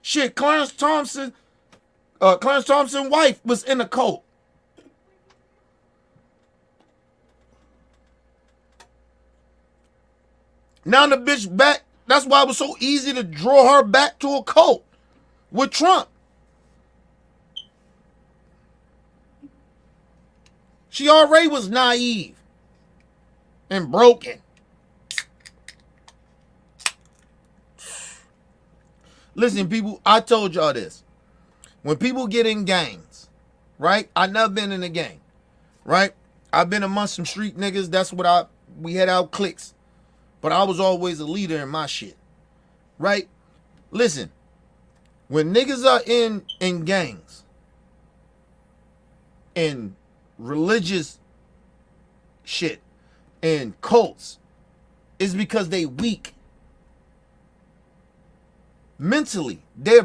Shit, Clarence Thompson's wife was in a cult. Now the bitch back. That's why it was so easy to draw her back to a cult with Trump. She already was naive and broken. Listen, people, I told y'all this. When people get in gangs, right? I never been in a gang, right? I've been amongst some street niggas. That's what we had our cliques. But I was always a leader in my shit, right? Listen, when niggas are in gangs and religious shit and cults, it's because they weak. Mentally, they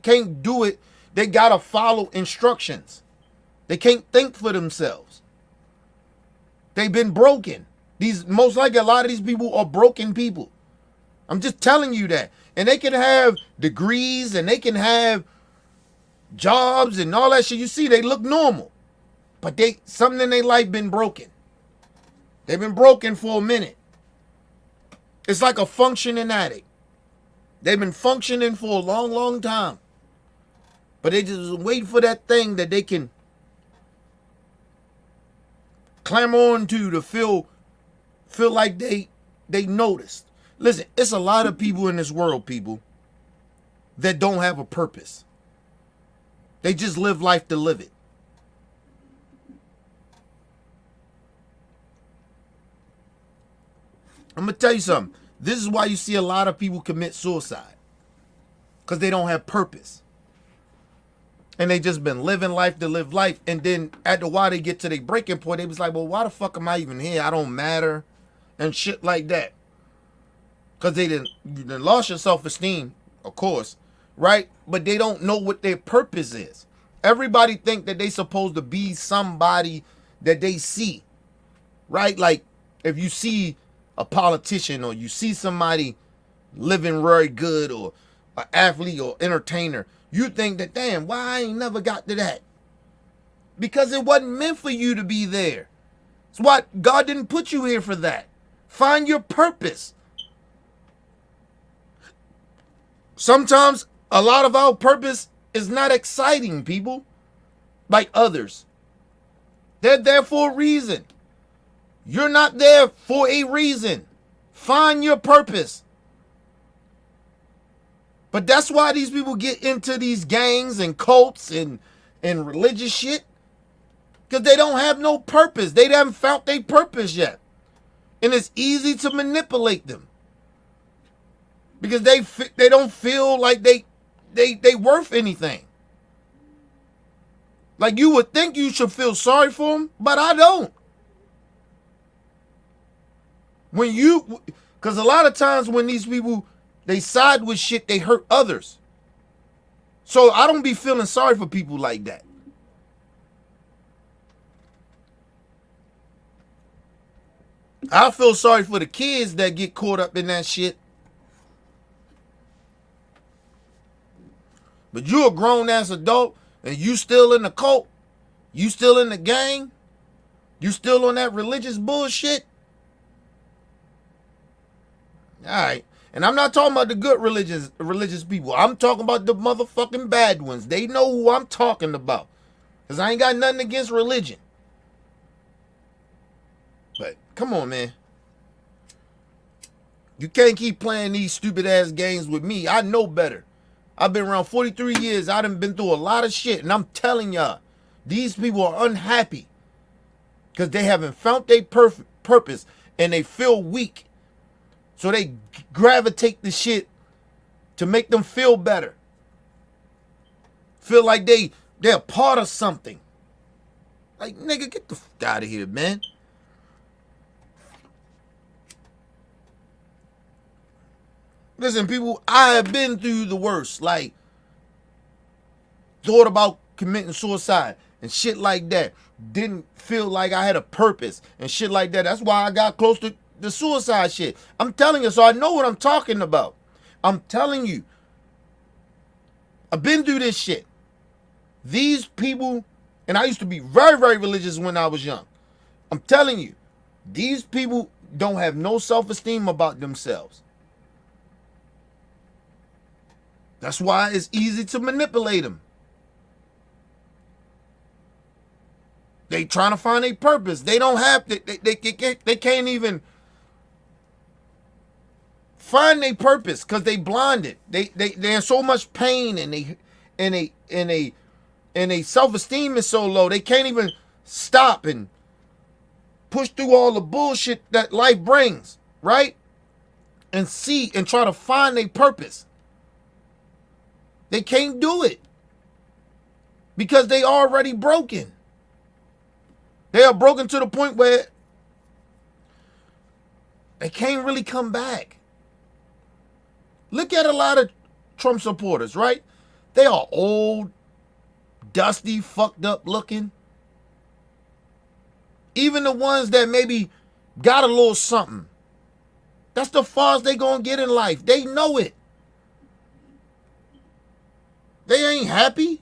can't do it. They gotta follow instructions. They can't think for themselves. They've been broken. Most likely a lot of these people are broken people. I'm just telling you that. And they can have degrees and they can have jobs and all that shit. You see, they look normal. But something in their life been broken. They've been broken for a minute. It's like a functioning addict. They've been functioning for a long, long time. But they just wait for that thing that they can clamor on to feel like they noticed. Listen, it's a lot of people in this world, people, that don't have a purpose. They just live life to live it. I'm going to tell you something. This is why you see a lot of people commit suicide. Because they don't have purpose. And they just been living life to live life. And then after a while they get to their breaking point, they was like, well, why the fuck am I even here? I don't matter. And shit like that. Because you lost your self-esteem, of course, right? But they don't know what their purpose is. Everybody think that they supposed to be somebody that they see, right? Like if you see a politician or you see somebody living very good or an athlete or entertainer, you think that, damn, why I ain't never got to that? Because it wasn't meant for you to be there. It's what God didn't put you here for that. Find your purpose. Sometimes a lot of our purpose is not exciting, people, like others. They're there for a reason. You're not there for a reason. Find your purpose. But that's why these people get into these gangs and cults and religious shit. Because they don't have no purpose. They haven't found their purpose yet. And it's easy to manipulate them. Because they don't feel like they worth anything. Like you would think you should feel sorry for them, but I don't. Because a lot of times when these people, they side with shit, they hurt others. So I don't be feeling sorry for people like that. I feel sorry for the kids that get caught up in that shit. But you a grown-ass adult and you still in the cult, you still in the gang, you still on that religious bullshit. All right. And I'm not talking about the good religious people. I'm talking about the motherfucking bad ones. They know who I'm talking about. Because I ain't got nothing against religion. But come on, man. You can't keep playing these stupid ass games with me. I know better. I've been around 43 years. I done been through a lot of shit. And I'm telling y'all, these people are unhappy. Because they haven't found their purpose. And they feel weak. So they gravitate the shit to make them feel better. Feel like they're part of something. Like, nigga, get the fuck out of here, man. Listen, people, I have been through the worst. Like, thought about committing suicide and shit like that. Didn't feel like I had a purpose and shit like that. That's why I got close to the suicide shit. I'm telling you, so I know what I'm talking about. I'm telling you. I've been through this shit. These people, and I used to be very, very religious when I was young. I'm telling you, these people don't have no self-esteem about themselves. That's why it's easy to manipulate them. They trying to find a purpose. They don't have, they can't even find their purpose because they blinded. They're in so much pain and they self-esteem is so low. They can't even stop and push through all the bullshit that life brings, right? And see and try to find their purpose. They can't do it because they already broken. They are broken to the point where they can't really come back. Look at a lot of Trump supporters, right? They are old, dusty, fucked up looking. Even the ones that maybe got a little something. That's the farthest they gonna get in life. They know it. They ain't happy.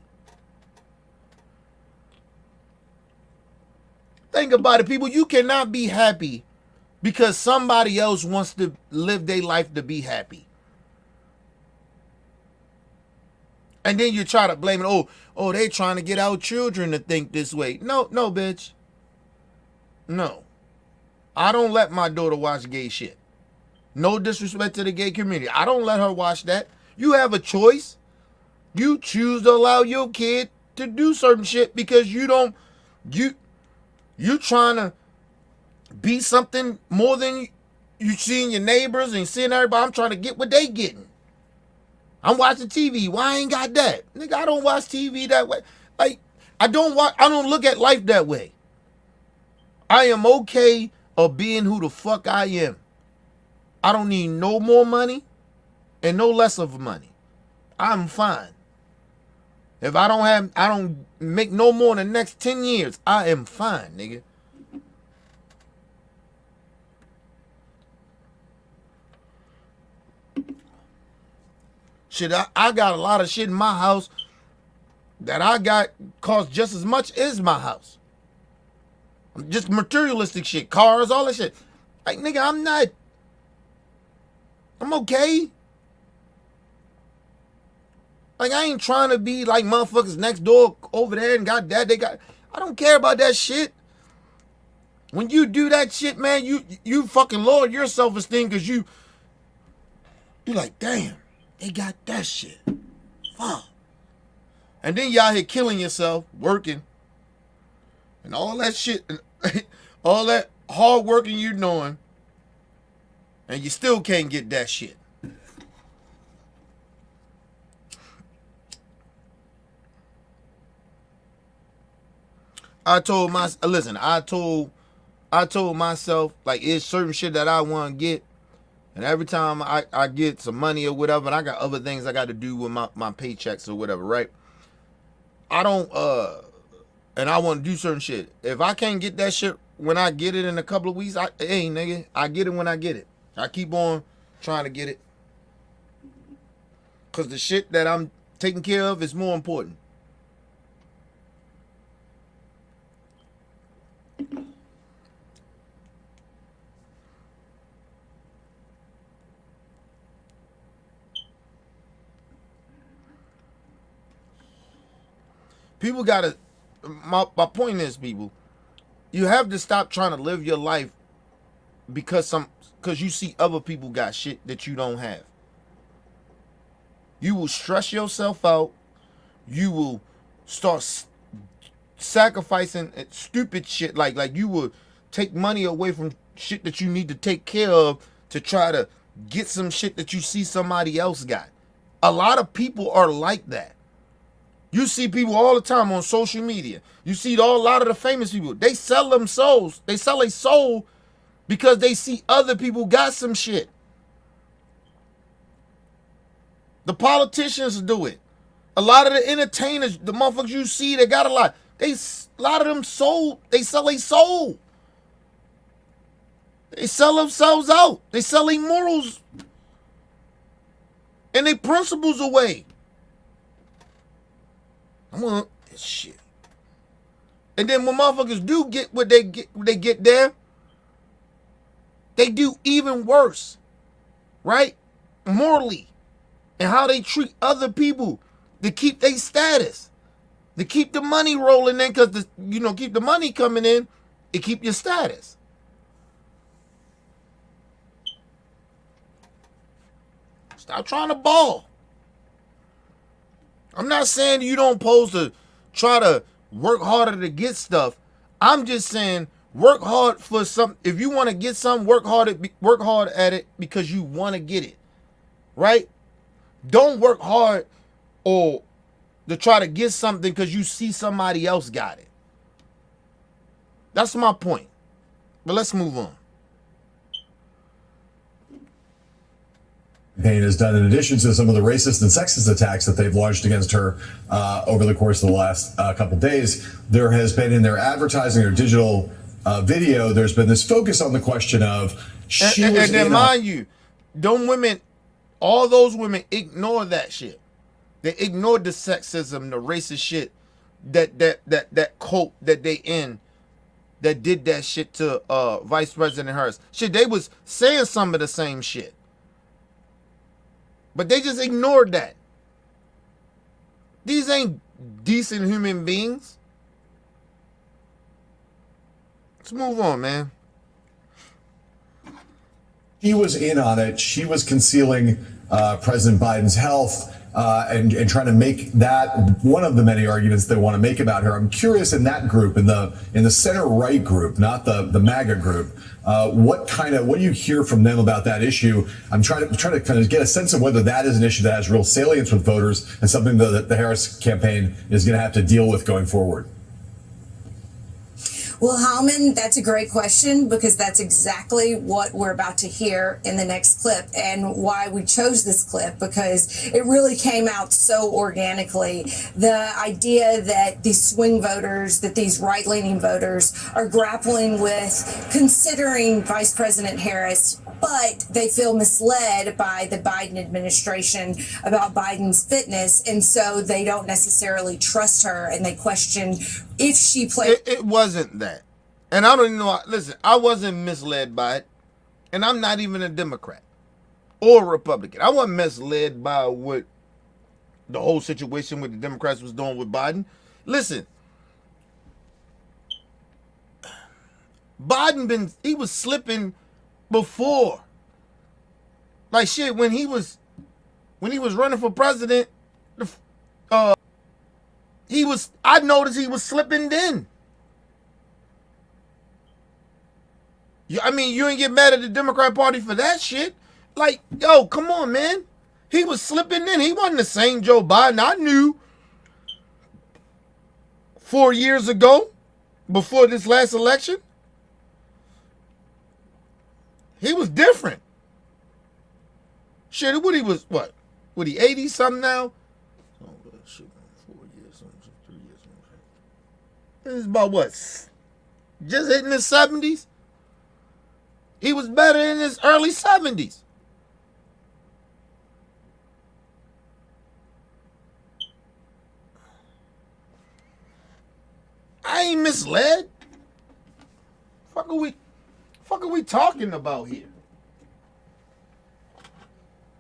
Think about it, people. You cannot be happy because somebody else wants to live their life to be happy. And then you try to blame it. Oh, they trying to get our children to think this way. No, bitch. No. I don't let my daughter watch gay shit. No disrespect to the gay community. I don't let her watch that. You have a choice. You choose to allow your kid to do certain shit because you trying to be something more than you seeing your neighbors and seeing everybody. I'm trying to get what they getting. I'm watching TV. Why I ain't got that? Nigga, I don't watch TV that way. Like, I don't look at life that way. I am okay of being who the fuck I am. I don't need no more money and no less of money. I'm fine. If I don't make no more in the next 10 years, I am fine, nigga. Shit, I got a lot of shit in my house that I got cost just as much as my house. Just materialistic shit, cars, all that shit. Like, nigga, I'm okay. Like, I ain't trying to be like motherfuckers next door over there and got that. I don't care about that shit. When you do that shit, man, you fucking lower your self-esteem because you like, damn, they got that shit. Fuck. And then y'all here killing yourself, working, and all that shit, all that hard working you're doing, and you still can't get that shit. I told myself, like, it's certain shit that I want to get, And every time I get some money or whatever, and I got other things I got to do with my paychecks or whatever, right? I don't, and I want to do certain shit. If I can't get that shit when I get it in a couple of weeks, hey, nigga, I get it when I get it. I keep on trying to get it. Because the shit that I'm taking care of is more important. People gotta, my point is, people, you have to stop trying to live your life because you see other people got shit that you don't have. You will stress yourself out. You will start sacrificing stupid shit. Like you will take money away from shit that you need to take care of to try to get some shit that you see somebody else got. A lot of people are like that. You see people all the time on social media. You see a lot of the famous people. They sell them souls. They sell a soul because they see other people got some shit. The politicians do it. A lot of the entertainers, the motherfuckers you see, they got a lot. A lot of them sold. They sell a soul. They sell themselves out. They sell their morals and their principles away. I'm on shit. And then when motherfuckers do get what they get there, they do even worse. Right? Morally. And how they treat other people to keep their status. To keep the money rolling in, because keep the money coming in, it keep your status. Stop trying to ball. I'm not saying you don't supposed to try to work harder to get stuff. I'm just saying work hard for some. If you want to get something, work hard at it because you want to get it. Right? Don't work hard or to try to get something because you see somebody else got it. That's my point. But let's move on. Campaign has done, in addition to some of the racist and sexist attacks that they've launched against her over the course of the last couple of days, there has been in their advertising or digital video, there's been this focus on the question of and then mind you, all those women ignore that shit. They ignore the sexism, the racist shit that cult that they in that did that shit to Vice President Harris. Shit, they was saying some of the same shit. But they just ignored that. These ain't decent human beings. Let's move on, man. She was in on it. She was concealing President Biden's health and trying to make that one of the many arguments they want to make about her. I'm curious, in that group, in the center right group, not the MAGA group, what do you hear from them about that issue? I'm trying to kind of get a sense of whether that is an issue that has real salience with voters and something that the Harris campaign is going to have to deal with going forward. Well, Howman, that's a great question, because that's exactly what we're about to hear in the next clip, and why we chose this clip, because it really came out so organically. The idea that these swing voters, that these right-leaning voters are grappling with considering Vice President Harris, but they feel misled by the Biden administration about Biden's fitness, and so they don't necessarily trust her, and they question if she played. It wasn't that. And I don't even know. Listen, I wasn't misled by it. And I'm not even a Democrat or a Republican. I wasn't misled by what the whole situation with the Democrats was doing with Biden. Listen, Biden he was slipping before. Like shit, when he was running for president, I noticed he was slipping then. I mean, you ain't get mad at the Democrat Party for that shit. Like, yo, come on, man. He was slipping in. He wasn't the same Joe Biden I knew 4 years ago, before this last election. He was different. Shit, what he was, what? What he 80 something now? Oh, shit, 4 years, 3 years. This is about what? Just hitting his 70s? He was better in his early 70s. I ain't misled. Fuck are we talking about here?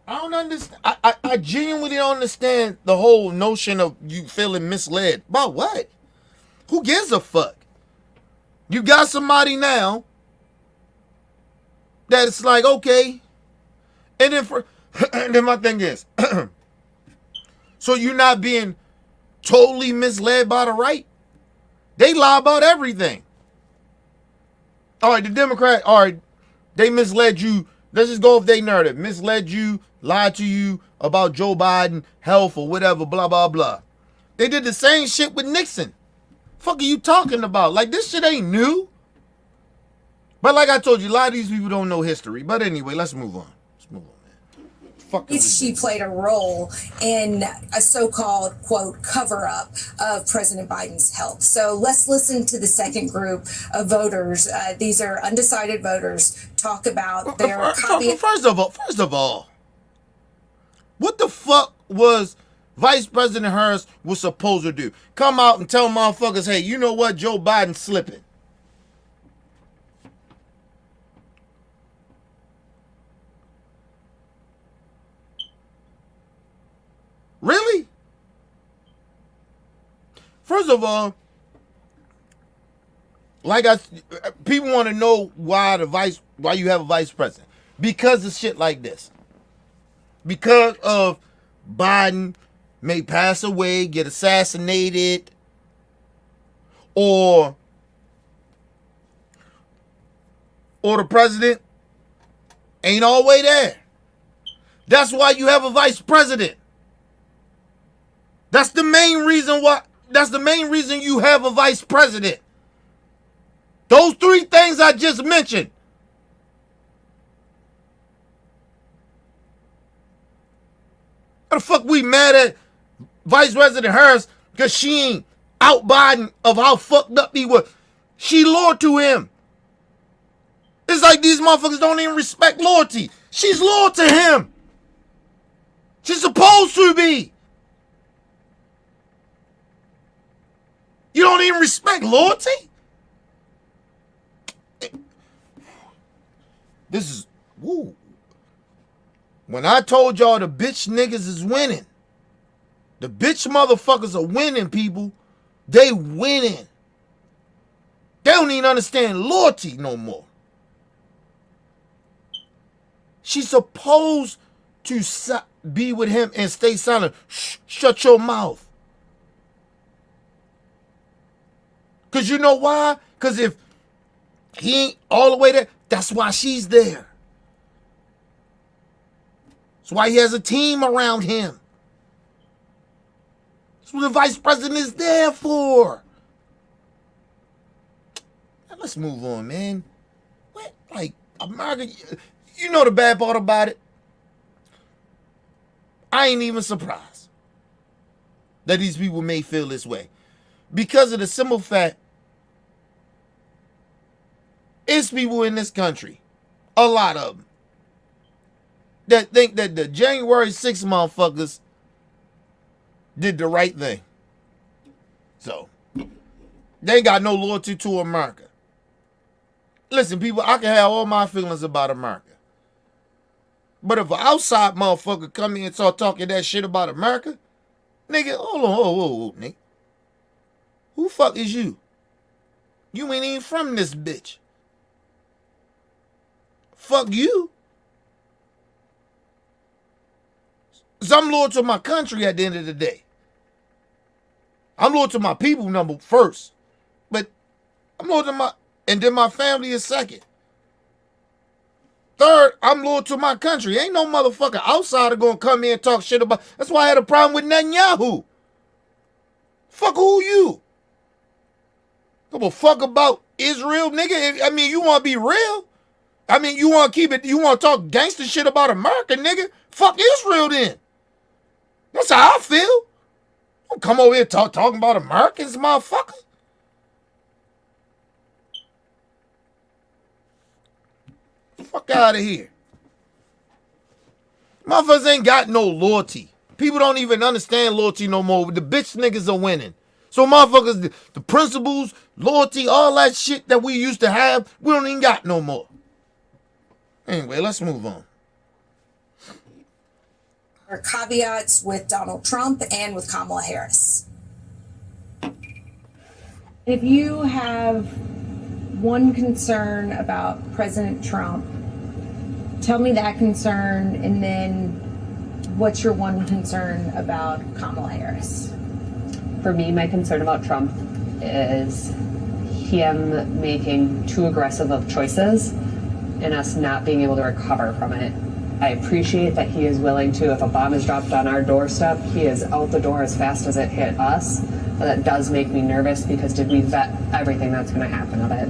I don't understand. I genuinely don't understand the whole notion of you feeling misled. About what? Who gives a fuck? You got somebody now that it's like, okay. And then and then my thing is, so you're not being totally misled by the right? They lie about everything. All right, the Democrat, all right, they misled you. Let's just go with their narrative. Misled you, lied to you about Joe Biden, health or whatever, blah, blah, blah. They did the same shit with Nixon. Fuck are you talking about? Like, this shit ain't new. But like I told you, a lot of these people don't know history. But anyway, let's move on. Let's move on, man. Fuck If she played a role in a so-called, quote, cover-up of President Biden's health. So let's listen to the second group of voters. These are undecided voters. Talk about their copy. First of all, what the fuck was Vice President Harris was supposed to do? Come out and tell motherfuckers, hey, you know what? Joe Biden's slipping. Really? First of all, people want to know why you have a vice president. Because of shit like this. Because of Biden may pass away, get assassinated, or the president ain't all the way there. That's why you have a vice president. That's the main reason why. That's the main reason you have a vice president. Those three things I just mentioned. How the fuck we mad at Vice President Harris because she ain't out Biden of how fucked up he was? She loyal to him. It's like these motherfuckers don't even respect loyalty. She's loyal to him. She's supposed to be. You don't even respect loyalty? This is, woo. When I told y'all the bitch niggas is winning, the bitch motherfuckers are winning, people. They winning. They don't even understand loyalty no more. She's supposed to be with him and stay silent. Shut your mouth. Because you know why? Because if he ain't all the way there, that's why she's there. That's why he has a team around him. That's what the vice president is there for. Now let's move on, man. What? Like, America, you know the bad part about it? I ain't even surprised that these people may feel this way. Because of the simple fact, it's people in this country, a lot of them, that think that the January 6th motherfuckers did the right thing. So, they ain't got no loyalty to America. Listen, people, I can have all my feelings about America. But if an outside motherfucker come in and start talking that shit about America, nigga, hold on, whoa, nigga. Who fuck is you? You ain't even from this bitch. Fuck you. So I'm loyal to my country at the end of the day. I'm loyal to my people number first. But I'm loyal to and then my family is second. Third, I'm loyal to my country. Ain't no motherfucker outsider gonna come in and talk shit about. That's why I had a problem with Netanyahu. Fuck who you? Give a fuck about Israel, nigga. I mean, you want to be real? I mean, you want to keep it, you want to talk gangster shit about America, nigga? Fuck Israel then. That's how I feel. Don't come over here talking about Americans, motherfucker. Fuck out of here. Motherfuckers ain't got no loyalty. People don't even understand loyalty no more. The bitch niggas are winning. So motherfuckers, the principles, loyalty, all that shit that we used to have, we don't even got no more. Anyway, let's move on. Or caveats with Donald Trump and with Kamala Harris. If you have one concern about President Trump, tell me that concern, and then what's your one concern about Kamala Harris? For me, my concern about Trump is him making too aggressive of choices and us not being able to recover from it. I appreciate that he is willing to, if a bomb is dropped on our doorstep, he is out the door as fast as it hit us. But that does make me nervous, because did we vet everything that's going to happen of it?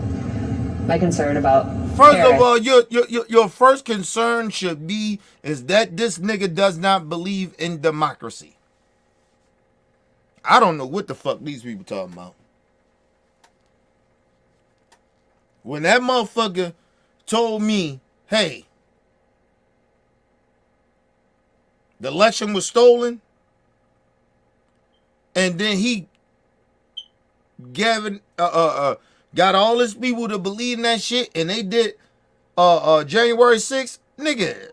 My concern about First Harris, of all, your first concern should be is that this nigga does not believe in democracy. I don't know what the fuck these people talking about. When that motherfucker told me, hey, the election was stolen, and then he got all his people to believe in that shit, and they did January 6th, nigga.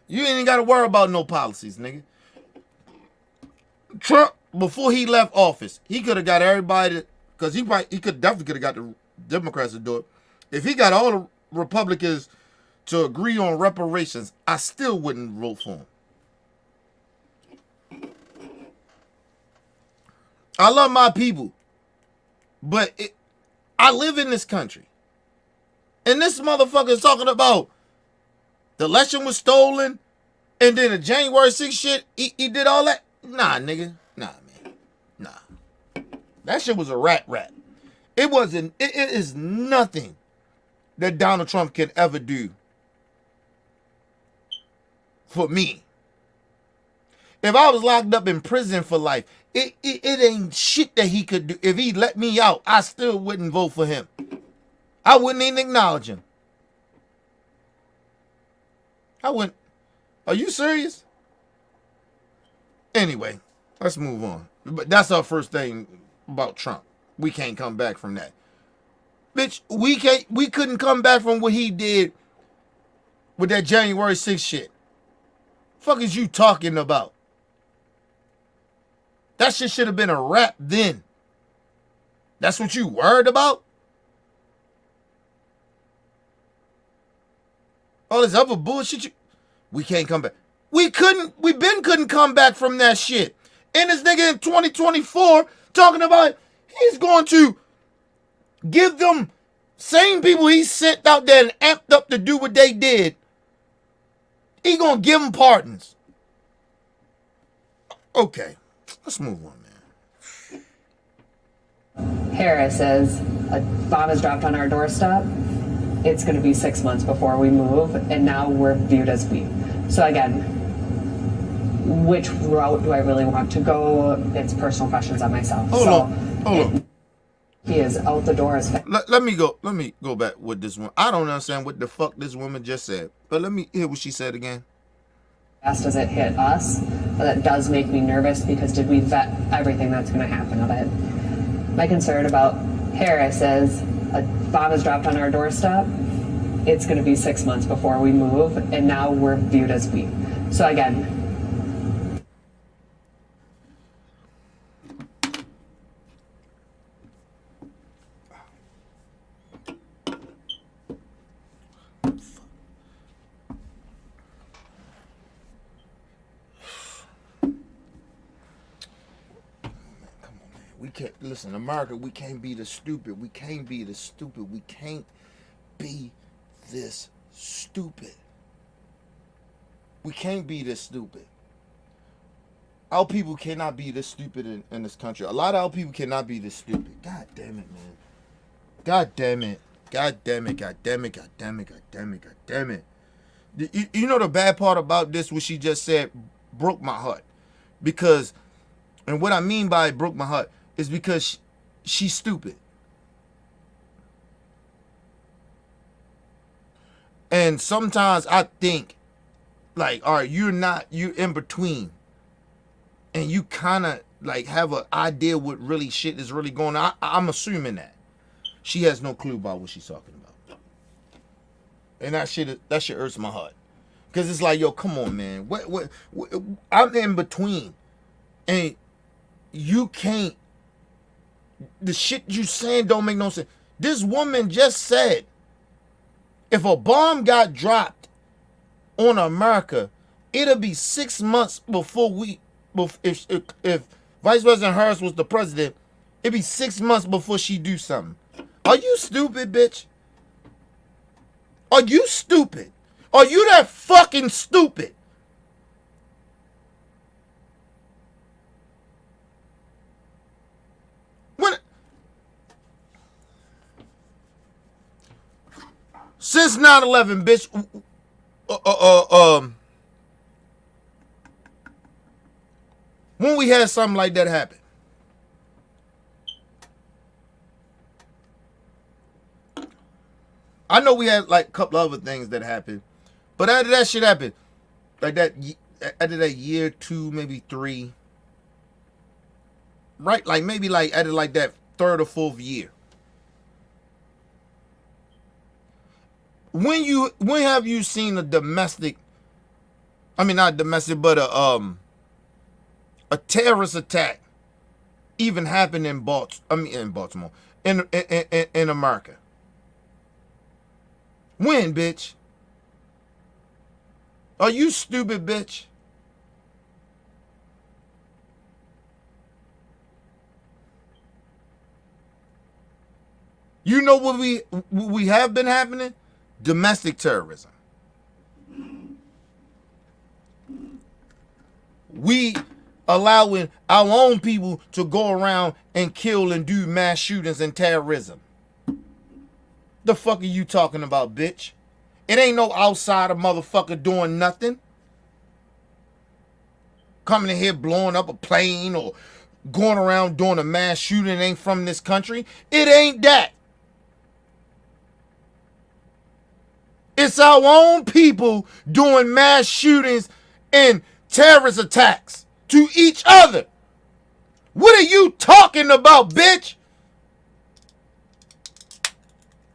You ain't got to worry about no policies, nigga. Trump, before he left office, he could have got everybody, because he definitely could have got the Democrats to do it. If he got all the Republicans to agree on reparations, I still wouldn't vote for him. I love my people, but I live in this country. And this motherfucker is talking about the election was stolen, and then the January 6th shit, he did all that. Nah, nigga. Nah, man. Nah. That shit was a rat. It wasn't, it is nothing that Donald Trump can ever do for me. If I was locked up in prison for life, it ain't shit that he could do. If he let me out, I still wouldn't vote for him. I wouldn't even acknowledge him. I wouldn't. Are you serious? Anyway, let's move on. But that's our first thing about Trump. We can't come back from that. Bitch, we couldn't come back from what he did with that January 6th shit. Fuck is you talking about? That shit should have been a wrap then. That's what you worried about? All this other bullshit we can't come back. We couldn't come back from that shit. And this nigga in 2024 talking about he's going to give them same people he sent out there and amped up to do what they did. He gonna give them pardons. Okay, let's move on, man. Harris says a bomb is dropped on our doorstep. It's going to be 6 months before we move, and now we're viewed as weak. So again, which route do I really want to go? It's personal questions on myself. Hold on. He is out the door as fast. Let me go back with this one. I don't understand what the fuck this woman just said, but let me hear what she said again. Fast as it hit us, but that does make me nervous, because did we vet everything that's going to happen of it? My concern about Harris is a bomb is dropped on our doorstep. It's going to be 6 months before we move, and now we're viewed as weak. So again, We can't listen, America. We can't be this stupid. We can't be this stupid. We can't be this stupid. We can't be this stupid. our people cannot be this stupid in this country. A lot of our people cannot be this stupid. God damn it, man. God damn it. God damn it. God damn it. God damn it. God damn it. God damn it. You know the bad part about this, what she just said, broke my heart. Because, and what I mean by it broke my heart is because she's stupid. And sometimes I think, like, all right, you're in between. And you kind of, like, have an idea what really shit is really going on. I'm assuming that. She has no clue about what she's talking about. And that shit hurts my heart. Because it's like, yo, come on, man. What, I'm in between. And you can't, the shit you saying don't make no sense. This woman just said, if a bomb got dropped on America, it'll be 6 months before if Vice President Harris was the president, it'd be 6 months before she do something. Are you stupid, bitch? Are you stupid? Are you that fucking stupid? When since 9/11, bitch, when we had something like that happen, I know we had like a couple other things that happened, but after that shit happened, like that, after that year, 2, maybe 3, right? Like maybe like after like that 3rd or 4th year. When have you seen a domestic, I mean not domestic, but a terrorist attack even happen in Baltimore, in America? When, bitch? Are you stupid, bitch? You know what we have been happening? Domestic terrorism. We allowing our own people to go around and kill and do mass shootings and terrorism. The fuck are you talking about, bitch? It ain't no outsider motherfucker doing nothing. Coming in here blowing up a plane or going around doing a mass shooting ain't from this country. It ain't that. It's our own people doing mass shootings and terrorist attacks to each other. What are you talking about, bitch?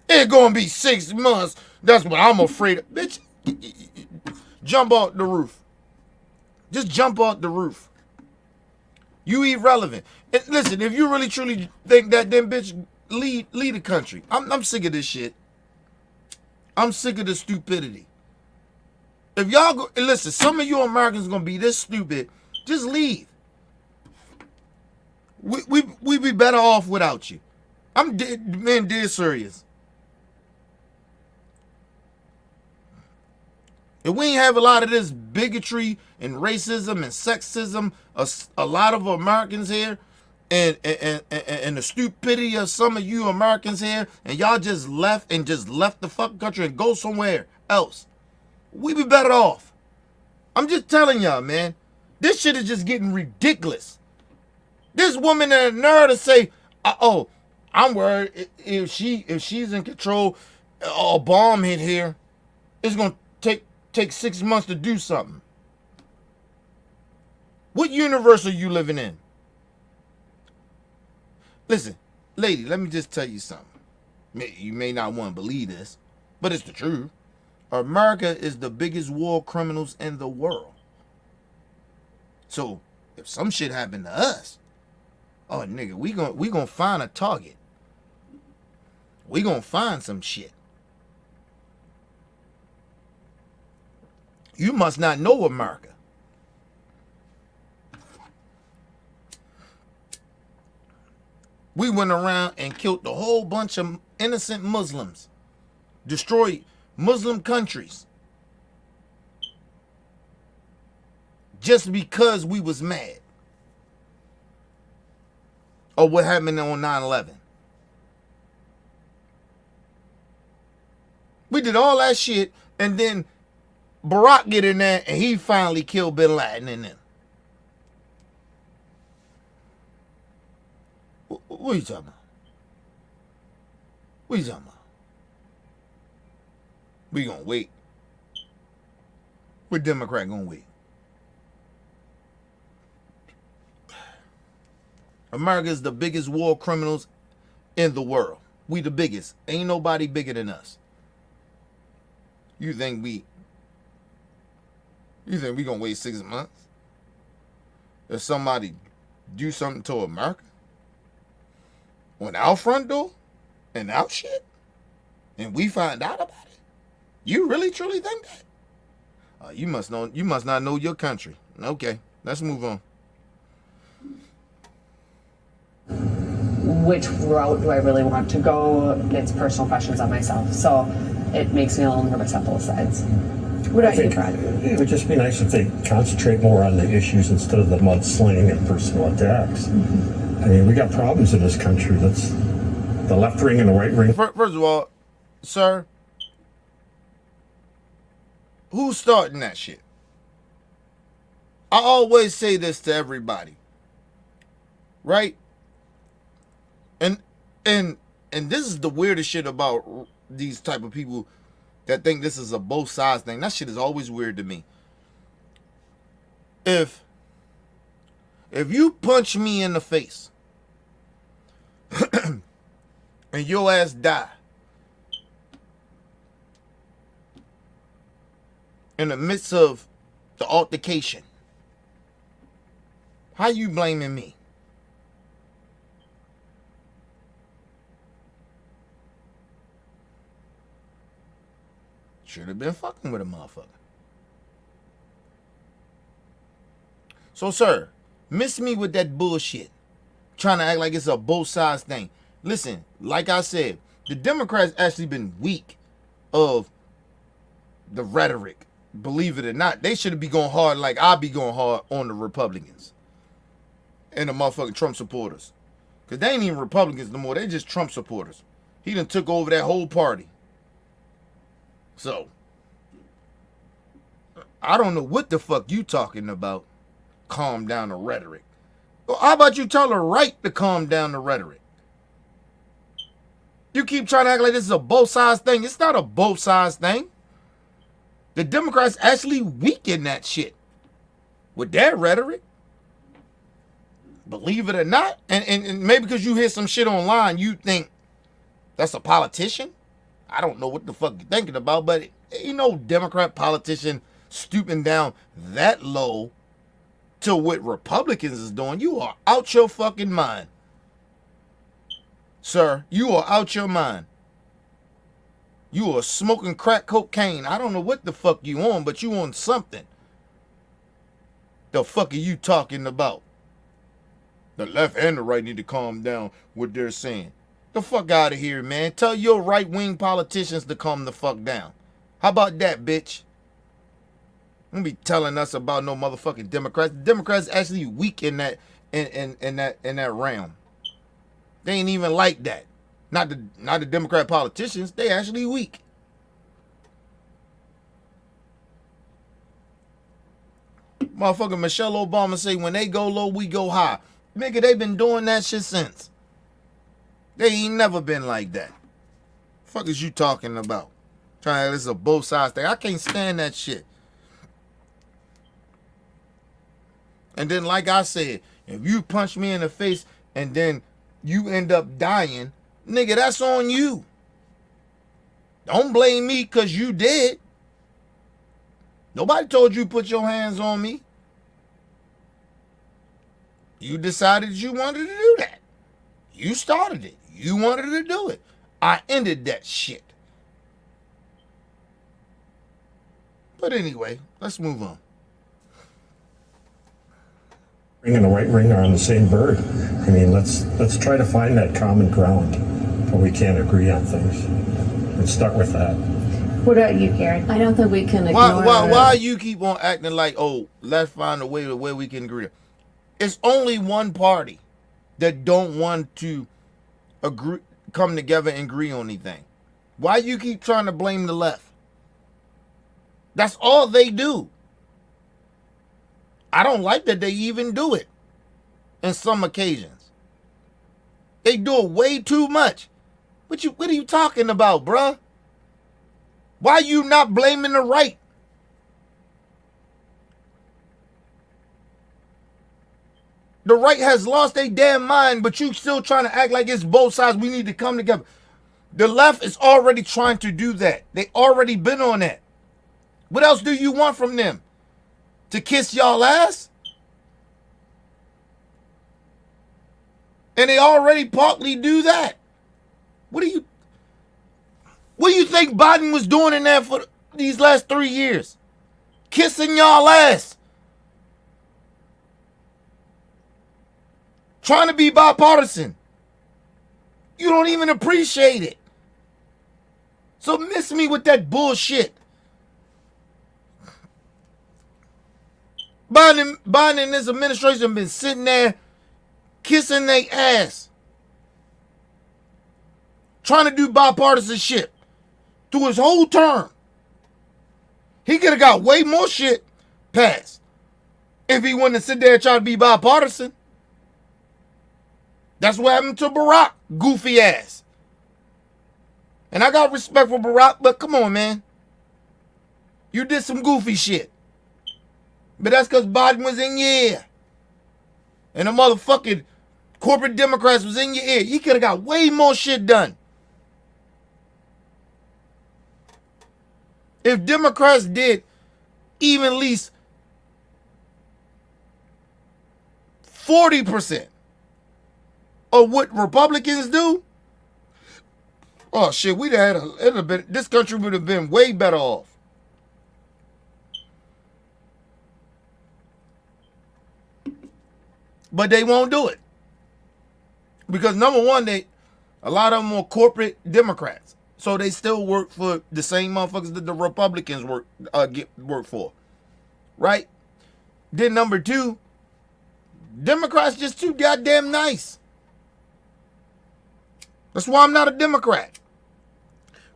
It's gonna be 6 months. That's what I'm afraid of. Bitch, jump off the roof. Just jump off the roof. You irrelevant. And listen, if you really truly think that, then bitch, lead the country. I'm sick of this shit. I'm sick of the stupidity. If y'all go, listen, some of you Americans gonna be this stupid, just leave. We be better off without you. I'm dead serious. If we ain't have a lot of this bigotry and racism and sexism, a lot of Americans here, and the stupidity of some of you Americans here, and y'all just left the fucking country and go somewhere else, we be better off. I'm just telling y'all, man. This shit is just getting ridiculous. This woman had a nerve to say, "Oh, I'm worried if she's in control, a bomb hit here, it's gonna take 6 months to do something." What universe are you living in? Listen, lady, let me just tell you something. You may not want to believe this, but it's the truth. America is the biggest war criminals in the world. So if some shit happened to us, oh nigga, we gonna find a target. We gonna find some shit. You must not know America. We went around and killed a whole bunch of innocent Muslims, destroyed Muslim countries, just because we was mad. or what happened on 9/11. We did all that shit, and then Barack get in there, and he finally killed Bin Laden in them. What are you talking about? What are you talking about? We gonna wait. What Democrat gonna wait? America is the biggest war criminals in the world. We the biggest. Ain't nobody bigger than us. You think we gonna wait 6 months? If somebody do something to America on our front door and our shit, and we find out about it, you really truly think that? You must not know your country. Okay, let's move on. Which route do I really want to go? It's personal questions on myself. So it makes me a little nervous on both sides. What I about you, think Brad? it would just be nice if they concentrate more on the issues instead of the mudslinging and personal attacks. I mean, we got problems in this country. That's the left wing and the right wing. First of all, sir, who's starting that shit? I always say this to everybody, right? And this is the weirdest shit about these type of people that think this is a both sides thing. That shit is always weird to me. If you punch me in the face and your ass die in the midst of the altercation, how you blaming me? Should have been fucking with a motherfucker. So, sir, miss me with that bullshit. Trying to act like it's a both sides thing. Listen, like I said, the Democrats actually been weak of the rhetoric. Believe it or not, they should be going hard like I be going hard on the Republicans and the motherfucking Trump supporters. Because they ain't even Republicans no more. They just Trump supporters. He done took over that whole party. So, I don't know what the fuck you talking about. Calm down the rhetoric. Well, how about you tell the right to calm down the rhetoric? You keep trying to act like this is a both sides thing. It's not a both sides thing. The Democrats actually weaken that shit with their rhetoric. Believe it or not. And maybe because you hear some shit online, you think that's a politician. I don't know what the fuck you're thinking about, but ain't no Democrat politician stooping down that low to what Republicans is doing. You are out your fucking mind. Sir, you are out your mind. You are smoking crack cocaine. I don't know what the fuck you on, but you on something. The fuck are you talking about? The left and the right need to calm down what they're saying. The fuck out of here, man. Tell your right-wing politicians to calm the fuck down. How about that, bitch? Don't be telling us about no motherfucking Democrats. The Democrats actually weak in that that realm. They ain't even like that. Not the Democrat politicians. They actually weak. Motherfucking Michelle Obama say when they go low, we go high. Nigga, they been doing that shit since. They ain't never been like that. Fuck is you talking about? Trying to, this is a both sides thing. I can't stand that shit. And then, like I said, if you punch me in the face and then you end up dying, nigga, that's on you. Don't blame me because you did. Nobody told you to put your hands on me. You decided you wanted to do that. You started it. You wanted to do it. I ended that shit. But anyway, let's move on. And the right wing are on the same bird. I mean, let's try to find that common ground where we can't agree on things. Let's start with that. What about you, Karen? I don't think we can ignore. Why you keep on acting like, oh, let's find a way where we can agree? It's only one party. that don't want to agree, come together and agree on anything. Why you keep trying to blame the left? That's all they do. I don't like that they even do it in some occasions. They do it way too much. What are you talking about, bruh? Why are you not blaming the right? The right has lost their damn mind, but you still trying to act like it's both sides. We need to come together. The left is already trying to do that. They already been on that. What else do you want from them? To kiss y'all ass? And they already partly do that. What do you think Biden was doing in there for these last 3 years? Kissing y'all ass. Trying to be bipartisan. You don't even appreciate it. So miss me with that bullshit. Biden and this administration have been sitting there kissing their ass. Trying to do bipartisanship through his whole term. He could have got way more shit passed if he wouldn't have sit there and try to be bipartisan. That's what happened to Barack, goofy ass. And I got respect for Barack, but come on, man. You did some goofy shit. But that's because Biden was in your ear. And the motherfucking corporate Democrats was in your ear. You could have got way more shit done. If Democrats did even at least 40% of what Republicans do, oh shit, we'd have had this country would have been way better off. But they won't do it. Because number one, a lot of them are corporate Democrats. So they still work for the same motherfuckers that the Republicans work for. Right? Then number two, Democrats just too goddamn nice. That's why I'm not a Democrat.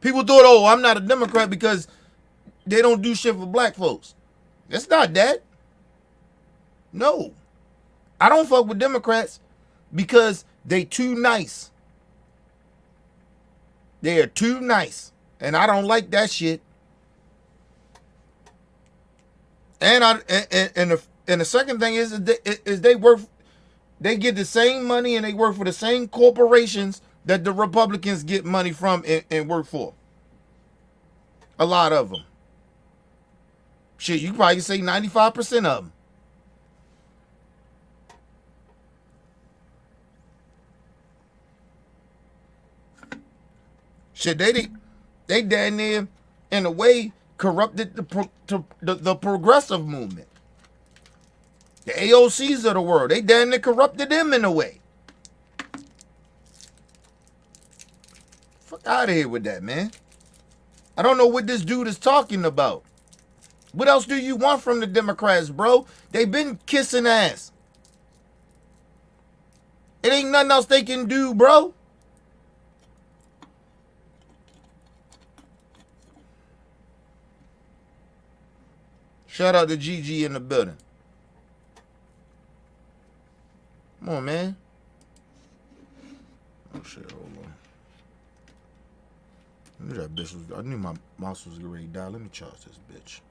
People thought, oh, I'm not a Democrat because they don't do shit for black folks. It's not that. No. I don't fuck with Democrats because they too nice. They are too nice. And I don't like that shit. And the second thing is they get the same money and they work for the same corporations that the Republicans get money from and work for. A lot of them. Shit, you probably can say 95% of them. Shit, they damn near, in a way, corrupted the progressive movement. The AOCs of the world, they damn near corrupted them in a way. Fuck out of here with that, man. I don't know what this dude is talking about. What else do you want from the Democrats, bro? They've been kissing ass. It ain't nothing else they can do, bro. Shout out to Gigi in the building. Come on, man. Oh shit, hold on. I knew that bitch was. I knew my mouse was ready to die. Let me charge this bitch.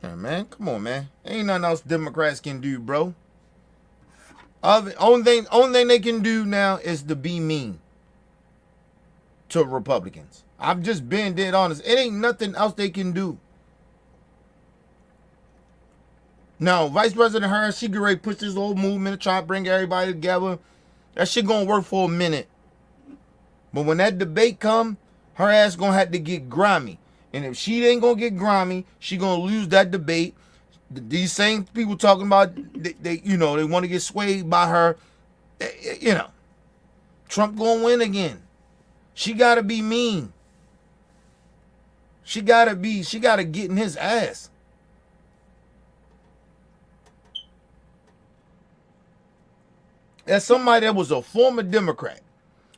Yeah, man, come on, man. Ain't nothing else Democrats can do, bro. Only thing they can do now is to be mean to Republicans. I'm just being dead honest. It ain't nothing else they can do. Now, Vice President Harris, she get ready to push this whole movement to try to bring everybody together. That shit gonna work for a minute. But when that debate come, her ass gonna have to get grimy. And if she ain't gonna get grimy, she gonna lose that debate. These same people talking about they want to get swayed by her. You know, Trump gonna win again. She gotta be mean. She gotta get in his ass. As somebody that was a former Democrat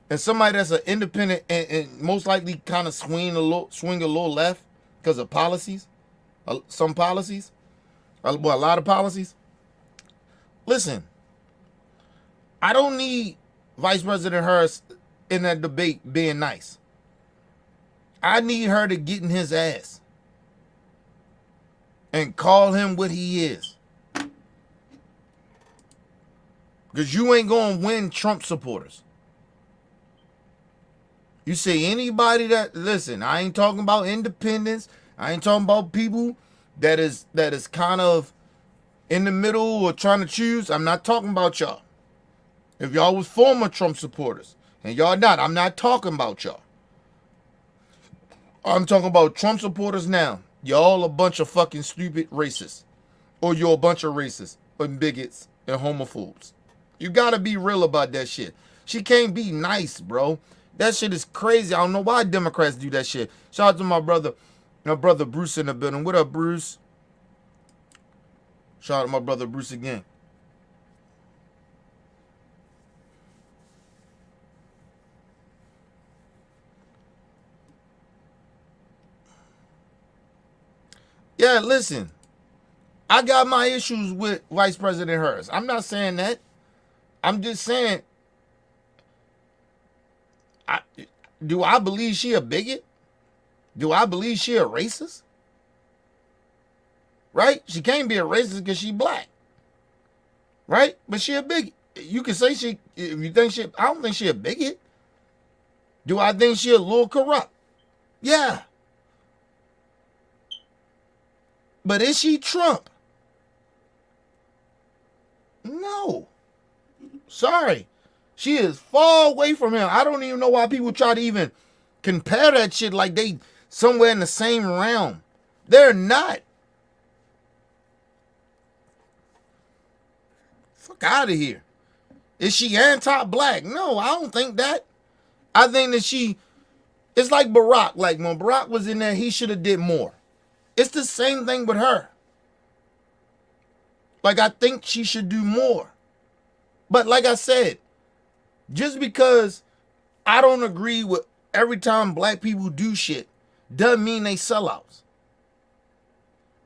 and somebody that's an independent and most likely kind of swing a little left because of policies, some policies, a lot of policies. Listen, I don't need Vice President Harris in that debate being nice. I need her to get in his ass and call him what he is. Because you ain't going to win Trump supporters. You say anybody that, listen, I ain't talking about independents. I ain't talking about people that is kind of in the middle or trying to choose. I'm not talking about y'all. If y'all was former Trump supporters and y'all not, I'm not talking about y'all. I'm talking about Trump supporters now. Y'all a bunch of fucking stupid racists. Or you're a bunch of racists and bigots and homophobes. You gotta be real about that shit. She can't be nice, bro. That shit is crazy. I don't know why Democrats do that shit. Shout out to my brother Bruce in the building. What up, Bruce? Shout out to my brother Bruce again. Yeah, listen. I got my issues with Vice President Harris. I'm not saying that. I'm just saying, do I believe she a bigot? Do I believe she a racist? Right? She can't be a racist because she black. Right? But she a bigot. You can say she, if you think she, I don't think she a bigot. Do I think she a little corrupt? Yeah. But is she Trump? No. Sorry. She is far away from him. I don't even know why people try to even compare that shit like they somewhere in the same realm. They're not. Fuck out of here. Is she anti-black? No, I don't think that. I think that it's like Barack. Like when Barack was in there, he should have did more. It's the same thing with her. Like, I think she should do more. But like I said, just because I don't agree with every time black people do shit, doesn't mean they sellouts.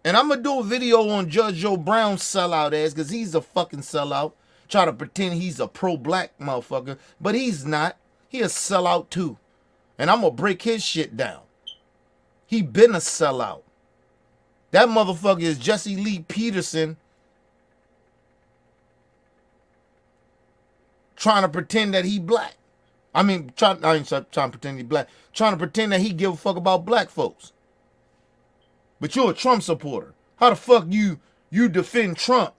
And I'm going to do a video on Judge Joe Brown's sellout ass, because he's a fucking sellout. Try to pretend he's a pro-black motherfucker, but he's not. He a sellout too. And I'm going to break his shit down. He been a sellout. That motherfucker is Jesse Lee Peterson trying to pretend that he black. I ain't trying to pretend he black. Trying to pretend that he give a fuck about black folks. But you're a Trump supporter. How the fuck you defend Trump,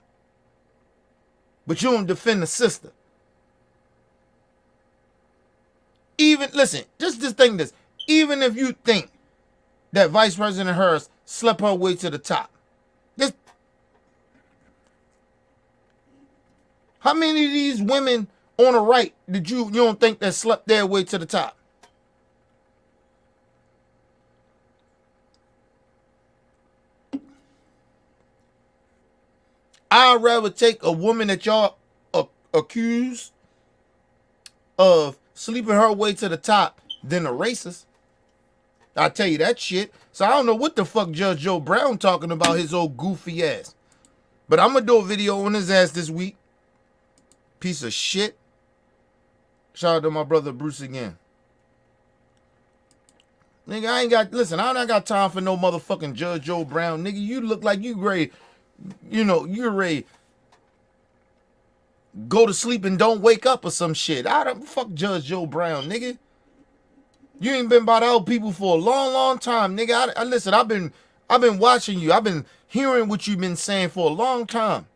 but you don't defend the sister? Even, listen, just think this. Even if you think that Vice President Harris slept her way to the top, how many of these women on the right did you don't think that slept their way to the top? I'd rather take a woman that y'all accuse of sleeping her way to the top than a racist. I tell you that shit. So I don't know what the fuck Judge Joe Brown talking about, his old goofy ass. But I'm going to do a video on his ass this week. Piece of shit. Shout out to my brother Bruce again. Nigga, I don't got time for no motherfucking Judge Joe Brown. Nigga, you look like you ready, you're ready go to sleep and don't wake up or some shit. I don't fuck Judge Joe Brown, nigga. You ain't been by the old people for a long, long time, nigga. Listen, I've been watching you. I've been hearing what you've been saying for a long time.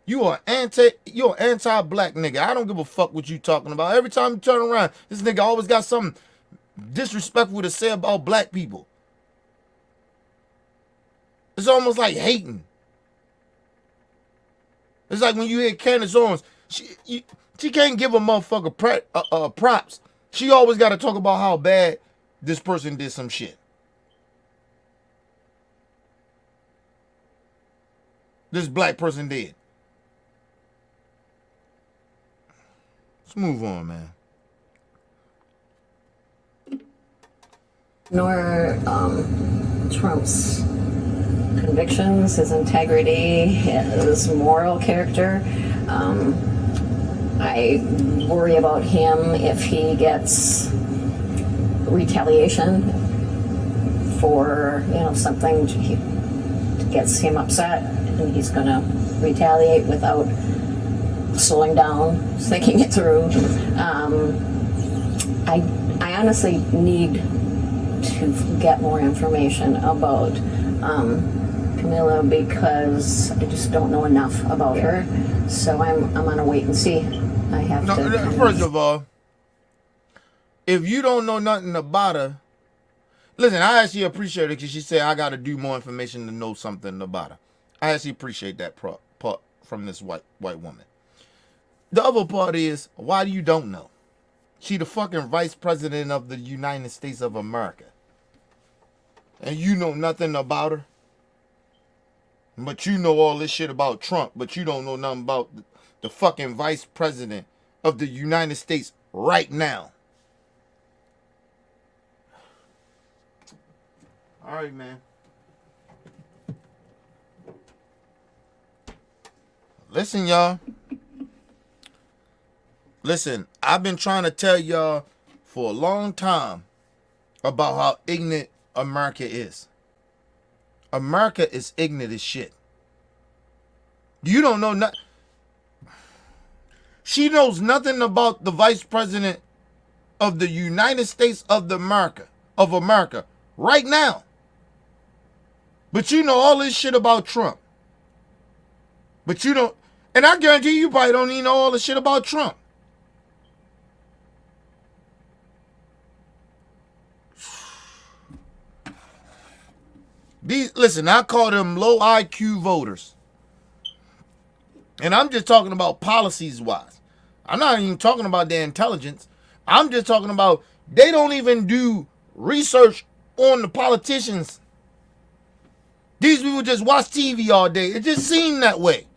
You're anti-black nigga. I don't give a fuck what you talking about. Every time you turn around, this nigga always got something disrespectful to say about black people. It's almost like hating. It's like when you hear Candace Owens, she can't give a motherfucker props. She always got to talk about how bad this person did some shit. this black person did. Let's move on, man. Nor Trump's convictions, his integrity, his moral character. I worry about him if he gets retaliation for, something gets him upset, and he's going to retaliate without slowing down, thinking it through. I honestly need to get more information about Camilla, because I just don't know enough about her. So I'm gonna wait and see. I have to. First of all, if you don't know nothing about her, listen, I actually appreciate it because she said I got to do more information to know something about her. I actually appreciate that part from this white woman. The other part is, why do you don't know? She the fucking vice president of the United States of America. And you know nothing about her? But you know all this shit about Trump, but you don't know nothing about the fucking vice president of the United States right now. All right, man. Listen, y'all. Listen, I've been trying to tell y'all for a long time about how ignorant America is. America is ignorant as shit. You don't know nothing. She knows nothing about the vice president of the United States of America right now. But you know all this shit about Trump. But you don't, and I guarantee you probably don't even know all the shit about Trump. Listen, I call them low IQ voters. And I'm just talking about policies wise. I'm not even talking about their intelligence. I'm just talking about they don't even do research on the politicians. These people just watch TV all day. It just seemed that way.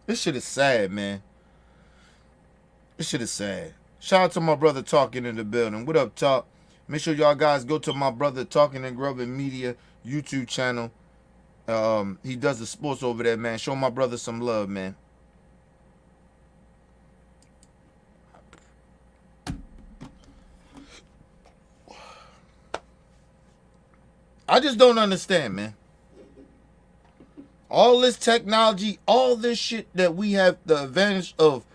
This shit is sad, man. This shit is sad. Shout out to my brother Talking in the building. What up, Talk? Make sure y'all guys go to my brother Talking and Grubbin Media YouTube channel. He does the sports over there, man. Show my brother some love, man. I just don't understand, man. All this technology, all this shit that we have the advantage of,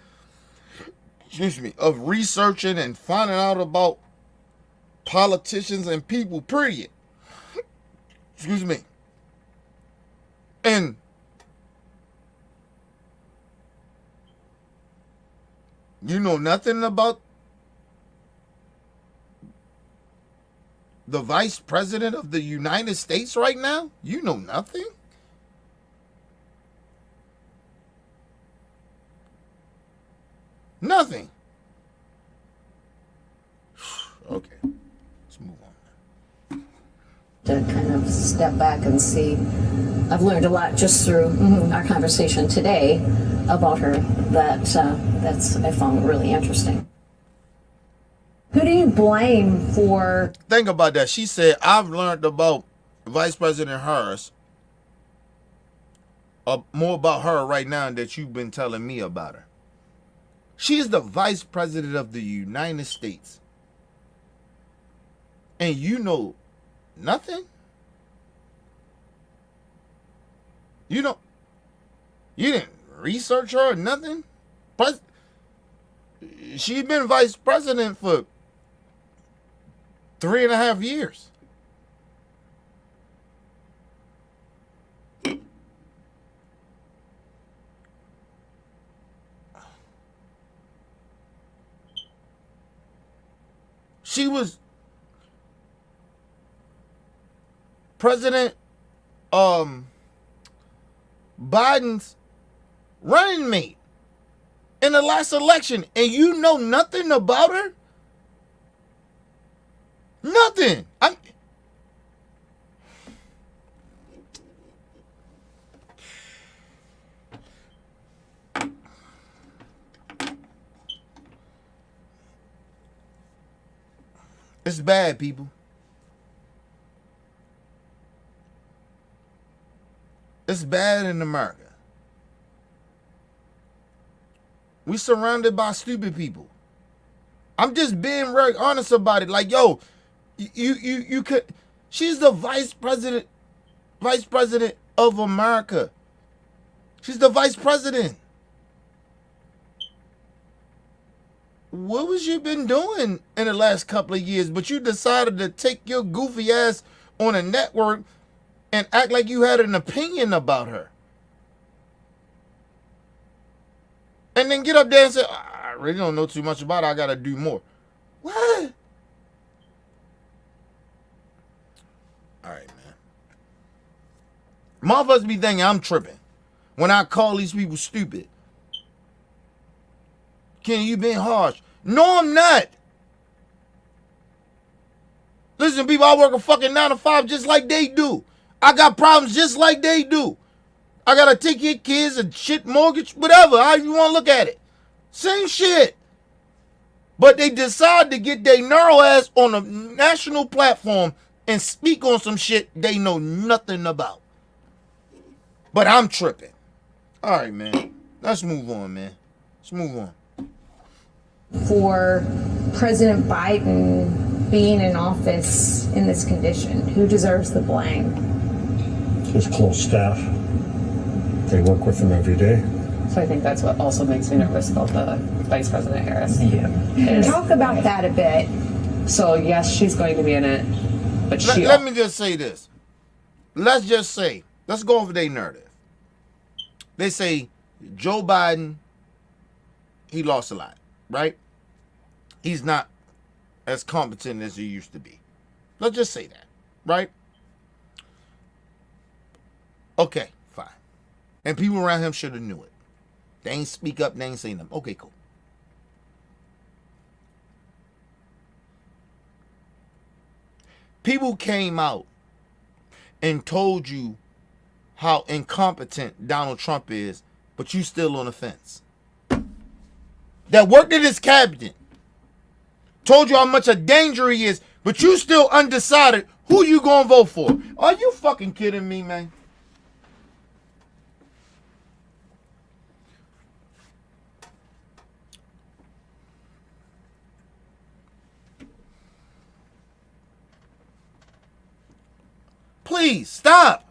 of researching and finding out about politicians and people, period. Excuse me. And you know nothing about the vice president of the United States right now? You know nothing? Nothing. Okay. Let's move on. To kind of step back and see. I've learned a lot just through our conversation today about her that's I found really interesting. Who do you blame for? Think about that. She said, I've learned about Vice President Harris, more about her right now that you've been telling me about her. She's the Vice President of the United States. And you know nothing? You didn't research her or nothing? She's been vice president for 3.5 years. She was President Biden's running mate in the last election, and you know nothing about her? Nothing. It's bad, people. It's bad in America. We surrounded by stupid people. I'm just being very honest about it. Like, yo, you could. She's the vice president of America. She's the vice president. What was you been doing in the last couple of years? But you decided to take your goofy ass on a network and act like you had an opinion about her. And then get up there and say, I really don't know too much about her. I got to do more. What? All right, man. Motherfuckers be thinking I'm tripping when I call these people stupid. Kenny, you being harsh. No, I'm not. Listen, people, I work a fucking 9 to 5 just like they do. I got problems just like they do. I gotta take your kids and shit, mortgage, whatever. How you want to look at it. Same shit. But they decide to get their narrow ass on a national platform and speak on some shit they know nothing about. But I'm tripping. All right, man. Let's move on, man. Let's move on. For President Biden being in office in this condition, who deserves the blame? His close staff. They work with him every day. So I think that's what also makes me nervous about the Vice President Harris. Yeah. Talk about that a bit. So yes, she's going to be in it, but let me just say this. Let's go over their narrative. They say Joe Biden, he lost a lot, right? He's not as competent as he used to be. Let's just say that, right? Okay, fine. And people around him should have knew it. They ain't speak up, they ain't say nothing. Okay, cool. People came out and told you how incompetent Donald Trump is, but you still on the fence. That worked in his cabinet. Told you how much a danger he is, but you still undecided who you gonna vote for. Are you fucking kidding me, man? Please stop.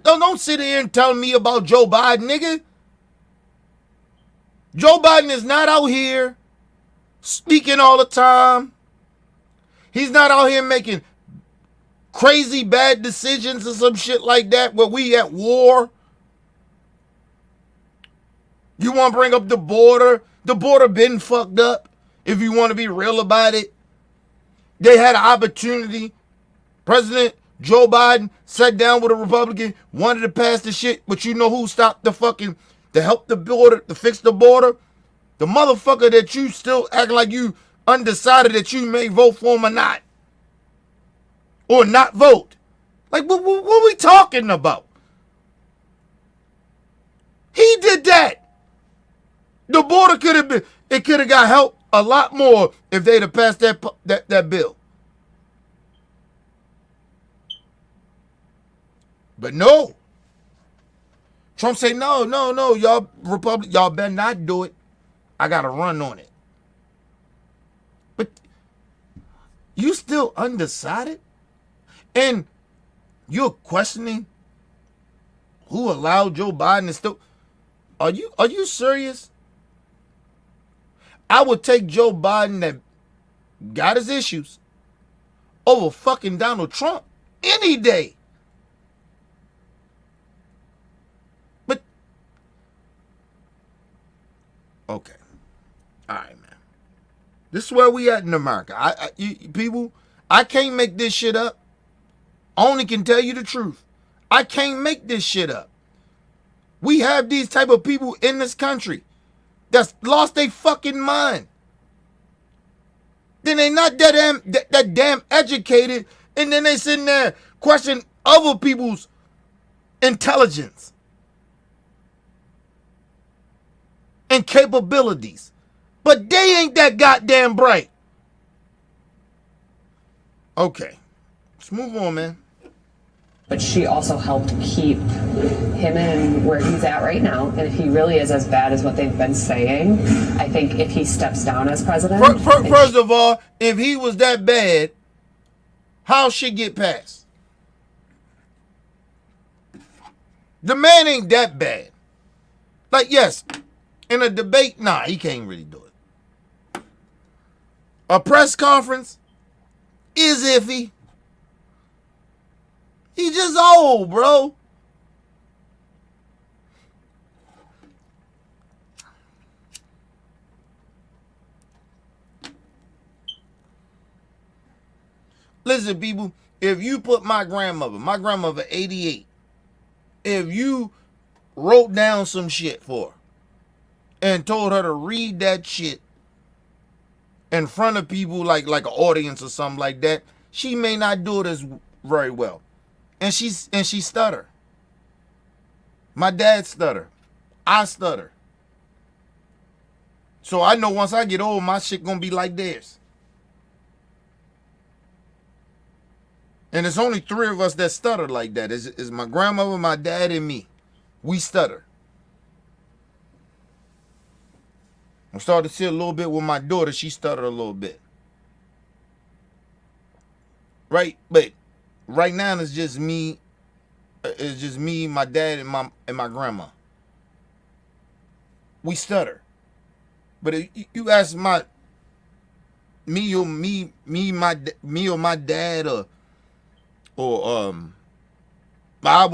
Don't sit here and tell me about Joe Biden, nigga. Joe Biden is not out here speaking all the time. He's not out here making crazy bad decisions or some shit like that where we at war. You want to bring up the border? The border been fucked up, if you want to be real about it. They had an opportunity. President Joe Biden sat down with a Republican, wanted to pass the shit, but you know who stopped to help the border, to fix the border? The motherfucker that you still act like you undecided that you may vote for him or not. Or not vote. Like, what are we talking about? He did that. The border could have got help a lot more if they'd have passed that bill. But no. Trump say, no, y'all Republic, y'all better not do it. I got to run on it. But you still undecided? And you're questioning who allowed Joe Biden to still... Are you serious? I would take Joe Biden that got his issues over fucking Donald Trump any day. But okay. All right, man. This is where we at in America. People, I can't make this shit up. I only can tell you the truth. I can't make this shit up. We have these type of people in this country that's lost their fucking mind. Then they not that damn educated, and then they sitting there questioning other people's intelligence and capabilities. But they ain't that goddamn bright. Okay. Let's move on, man. But she also helped keep him in where he's at right now. And if he really is as bad as what they've been saying, I think if he steps down as president. First of all, if he was that bad, how shit get passed? The man ain't that bad. Like, yes, in a debate, nah, he can't really do it. A press conference is iffy. He just old, bro. Listen, people, if you put my grandmother 88, if you wrote down some shit for her and told her to read that shit in front of people like an audience or something like that, she may not do it as very well. And she stutter. My dad stutter. I stutter. So I know once I get old, my shit gonna be like theirs. And it's only 3 of us that stutter like that. It's my grandmother, my dad, and me. We stutter. I'm starting to see a little bit with my daughter. She stuttered a little bit. Right? But right now it's just me. It's just me, my dad, and my grandma. We stutter. But if you ask me or my dad I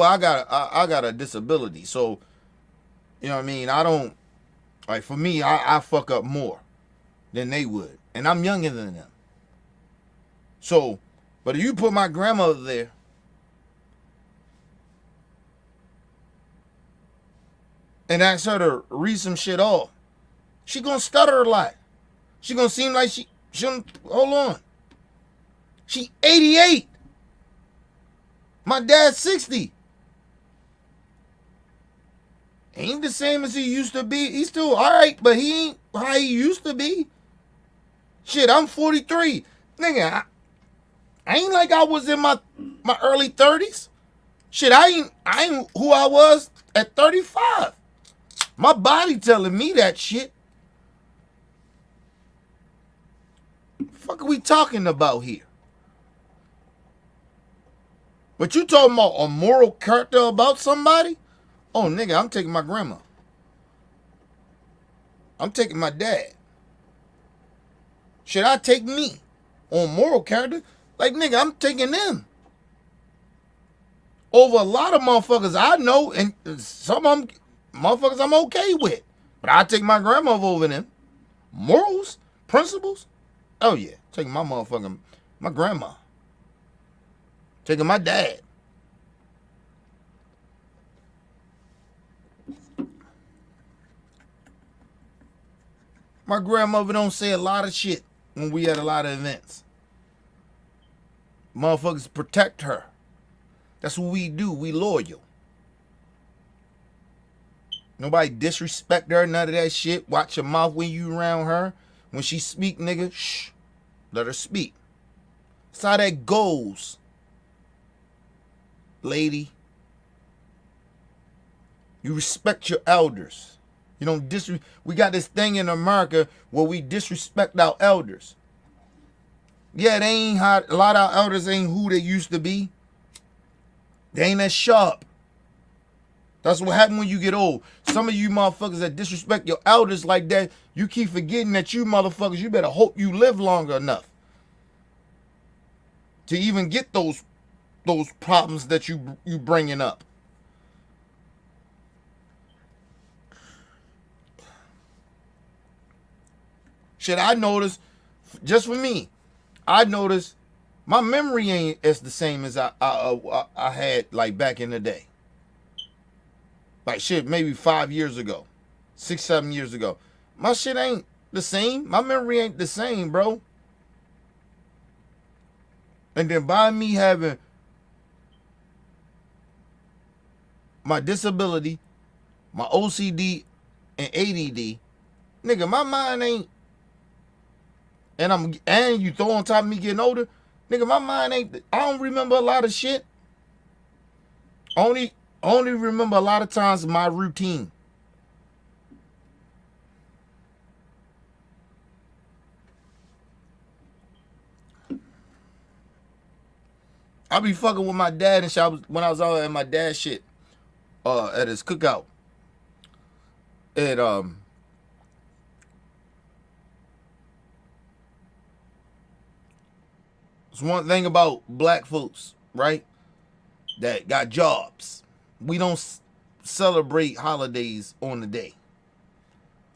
got a disability, so you know what I mean. I don't like for me. I fuck up more than they would, and I'm younger than them. So, but if you put my grandmother there, and ask her to read some shit off, she gonna stutter a lot. She gonna seem like she hold on. She 88. My dad's 60. Ain't the same as he used to be. He's still all right, but he ain't how he used to be. Shit, I'm 43. Nigga, I ain't like I was in my early 30s. Shit, I ain't who I was at 35. My body telling me that shit. The fuck are we talking about here? But you talking about a moral character about somebody? Oh, nigga, I'm taking my grandma. I'm taking my dad. Should I take me on moral character? Like, nigga, I'm taking them. Over a lot of motherfuckers I know, and some of them motherfuckers I'm okay with. But I take my grandmother over them. Morals? Principles? Oh, yeah. Taking my grandma. Taking my dad. My grandmother don't say a lot of shit when we at a lot of events. Motherfuckers protect her. That's what we do. We loyal. Nobody disrespect her, none of that shit. Watch your mouth when you around her. When she speak, nigga, shh. Let her speak. That's how that goes. Lady, you respect your elders. You don't we got this thing in America where we disrespect our elders. Yeah, they ain't a lot of our elders ain't who they used to be. They ain't as sharp. That's what happens when you get old. Some of you motherfuckers that disrespect your elders like that, you keep forgetting that you motherfuckers, you better hope you live longer enough to even get those problems that you bringing up. Shit, I noticed, just for me, I noticed my memory ain't as the same as I had like back in the day. Like shit, maybe 5 years ago, 6, 7 years ago. My shit ain't the same. My memory ain't the same, bro. And then by me having my disability, my OCD, and ADD, nigga, my mind ain't. And you throw on top of me getting older, Nigga, my mind ain't, I don't remember a lot of shit. Only remember a lot of times my routine. I be fucking with my dad and shit. When I was out at my dad's shit, at his cookout. It's one thing about black folks, right? That got jobs. We don't celebrate holidays on the day.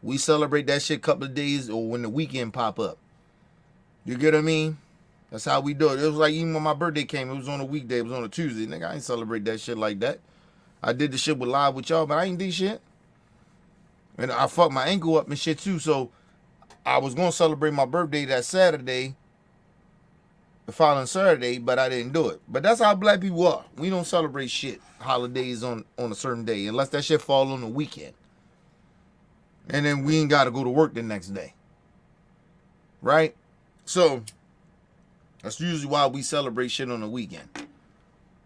We celebrate that shit a couple of days or when the weekend pop up. You get what I mean? That's how we do it. It was like even when my birthday came, it was on a weekday, it was on a Tuesday. Nigga, I ain't celebrate that shit like that. I did the shit with live with y'all, but I ain't did shit. And I fucked my ankle up and shit too, so I was gonna celebrate my birthday that Saturday, the following Saturday, but I didn't do it. But that's how black people are. We don't celebrate shit, holidays on a certain day, unless that shit fall on the weekend. And then we ain't gotta go to work the next day. Right? So that's usually why we celebrate shit on the weekend.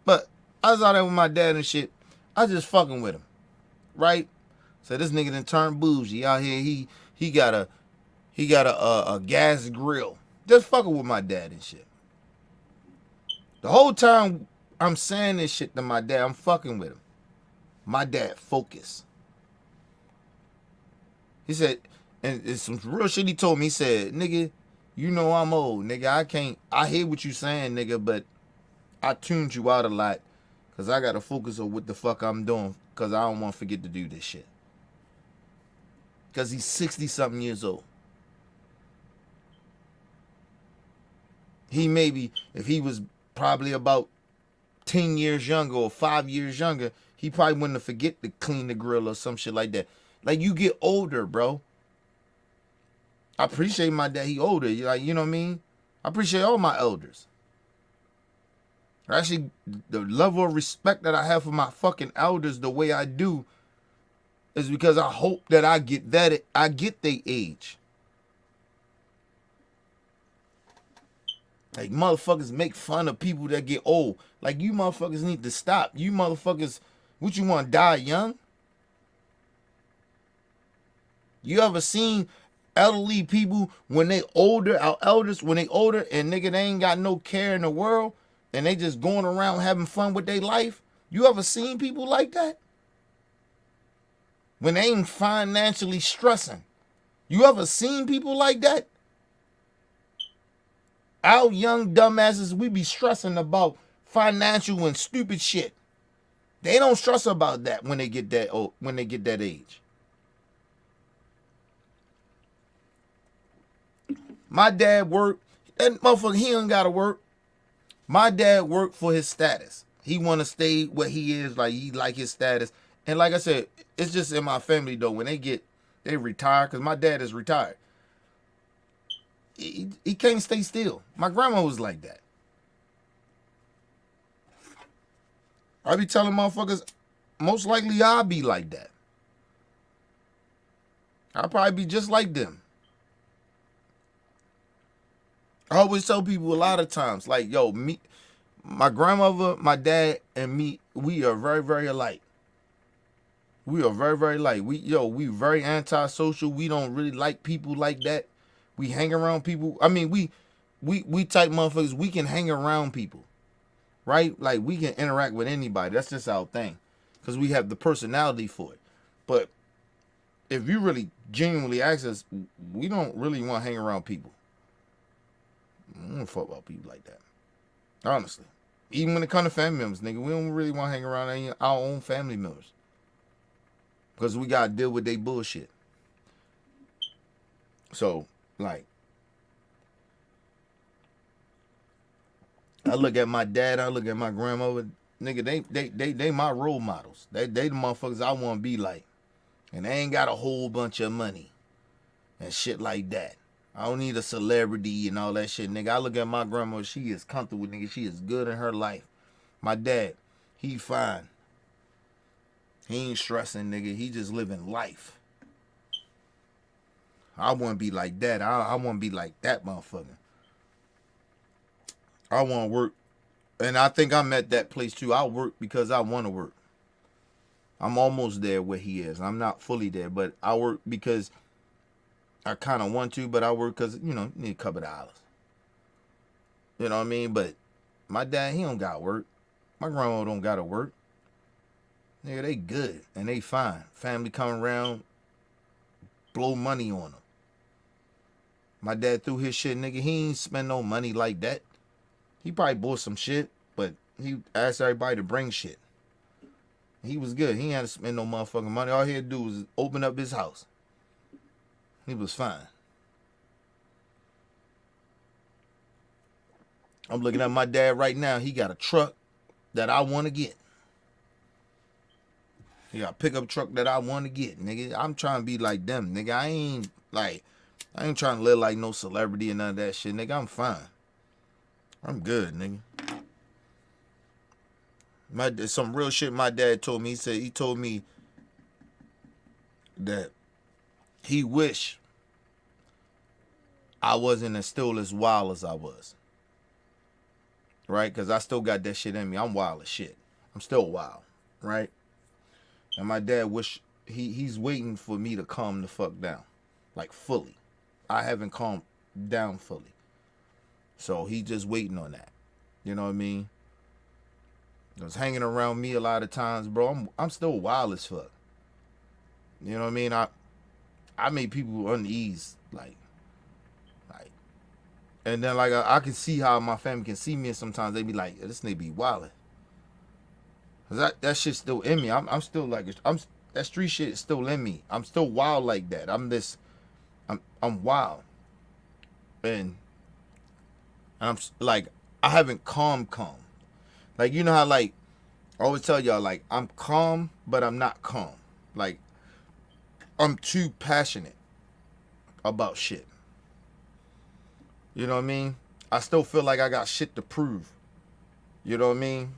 But I was out there with my dad and shit. I just fucking with him. Right? So this nigga done turned bougie out here. He got a gas grill. Just fucking with my dad and shit. The whole time I'm saying this shit to my dad, I'm fucking with him. My dad focus. He said, and it's some real shit he told me. He said, nigga, you know I'm old, nigga. I hear what you saying, nigga, but I tuned you out a lot because I got to focus on what the fuck I'm doing because I don't want to forget to do this shit. Because he's 60-something years old. He maybe, if he was probably about 10 years younger or 5 years younger, he probably wouldn't have forget to clean the grill or some shit like that. Like, you get older, bro. I appreciate my dad. He older. Like, you know what I mean? I appreciate all my elders. Actually, the level of respect that I have for my fucking elders the way I do is because I hope that I get their age. Like, motherfuckers make fun of people that get old. Like, you motherfuckers need to stop. You motherfuckers, what, you want to die young? You ever seen elderly people when they older, our elders, when they older and nigga, they ain't got no care in the world and they just going around having fun with their life? You ever seen people like that? When they ain't financially stressing. You ever seen people like that? Our young dumbasses, we be stressing about financial and stupid shit. They don't stress about that when they get that old, when they get that age. My dad worked. That motherfucker, he don't gotta work. My dad worked for his status. He want to stay where he is, like he like his status. And like I said, it's just in my family though. When they retire, because my dad is retired. He can't stay still. My grandma was like that. I be telling motherfuckers, most likely I'll be like that. I'll probably be just like them. I always tell people a lot of times, like, yo, me, my grandmother, my dad, and me, we are very, very alike. We are very, very alike. We very antisocial. We don't really like people like that. We hang around people. I mean, we type motherfuckers, we can hang around people. Right? Like, we can interact with anybody. That's just our thing. Because we have the personality for it. But if you really genuinely ask us, we don't really want to hang around people. I don't fuck about people like that. Honestly. Even when it comes to family members, nigga, we don't really want to hang around our own family members. Because we got to deal with their bullshit. So, like, I look at my dad, I look at my grandmother, nigga, they my role models. They the motherfuckers I want to be like. And they ain't got a whole bunch of money and shit like that. I don't need a celebrity and all that shit, nigga. I look at my grandma, she is comfortable, nigga. She is good in her life. My dad, he fine. He ain't stressing, nigga. He just living life. I want to be like that. I want to be like that motherfucker. I want to work. And I think I'm at that place too. I work because I want to work. I'm almost there where he is. I'm not fully there, but I work because I kind of want to, but I work because, you know, need a couple of dollars. You know what I mean? But my dad, he don't got work. My grandma don't got to work. Nigga, they good and they fine. Family come around, blow money on them. My dad threw his shit, nigga. He ain't spend no money like that. He probably bought some shit, but he asked everybody to bring shit. He was good. He ain't had to spend no motherfucking money. All he had to do was open up his house. He was fine. I'm looking at my dad right now. He got a truck that I want to get. He got a pickup truck that I want to get, nigga. I'm trying to be like them, nigga. I ain't trying to live like no celebrity and none of that shit, nigga. I'm fine. I'm good, nigga. Some real shit my dad told me. He told me that he wished I wasn't still as wild as I was. Right? Because I still got that shit in me. I'm wild as shit. I'm still wild. Right? And my dad wish he's waiting for me to calm the fuck down. Like fully. I haven't calmed down fully. So he just waiting on that. You know what I mean? Because hanging around me a lot of times, bro, I'm still wild as fuck. You know what I mean? I make people unease, like, and then like I can see how my family can see me, and sometimes they be like, this nigga be wildin'. Cause that shit's still in me. I'm still like, that street shit is still in me. I'm still wild like that. I'm wild, and I'm like, I haven't calm. Like, you know how, like, I always tell y'all, like, I'm calm, but I'm not calm. Like, I'm too passionate about shit. You know what I mean? I still feel like I got shit to prove. You know what I mean?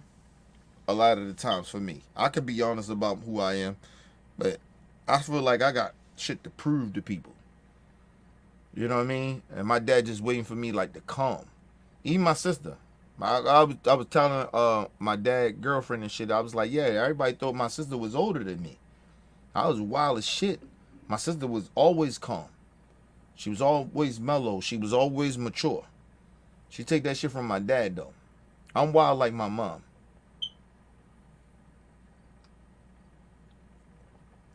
A lot of the times for me. I can be honest about who I am, but I feel like I got shit to prove to people. You know what I mean? And my dad just waiting for me, like, to calm. Even my sister. I was telling my dad girlfriend and shit. I was like, yeah, everybody thought my sister was older than me. I was wild as shit. My sister was always calm. She was always mellow. She was always mature. She take that shit from my dad though. I'm wild like my mom.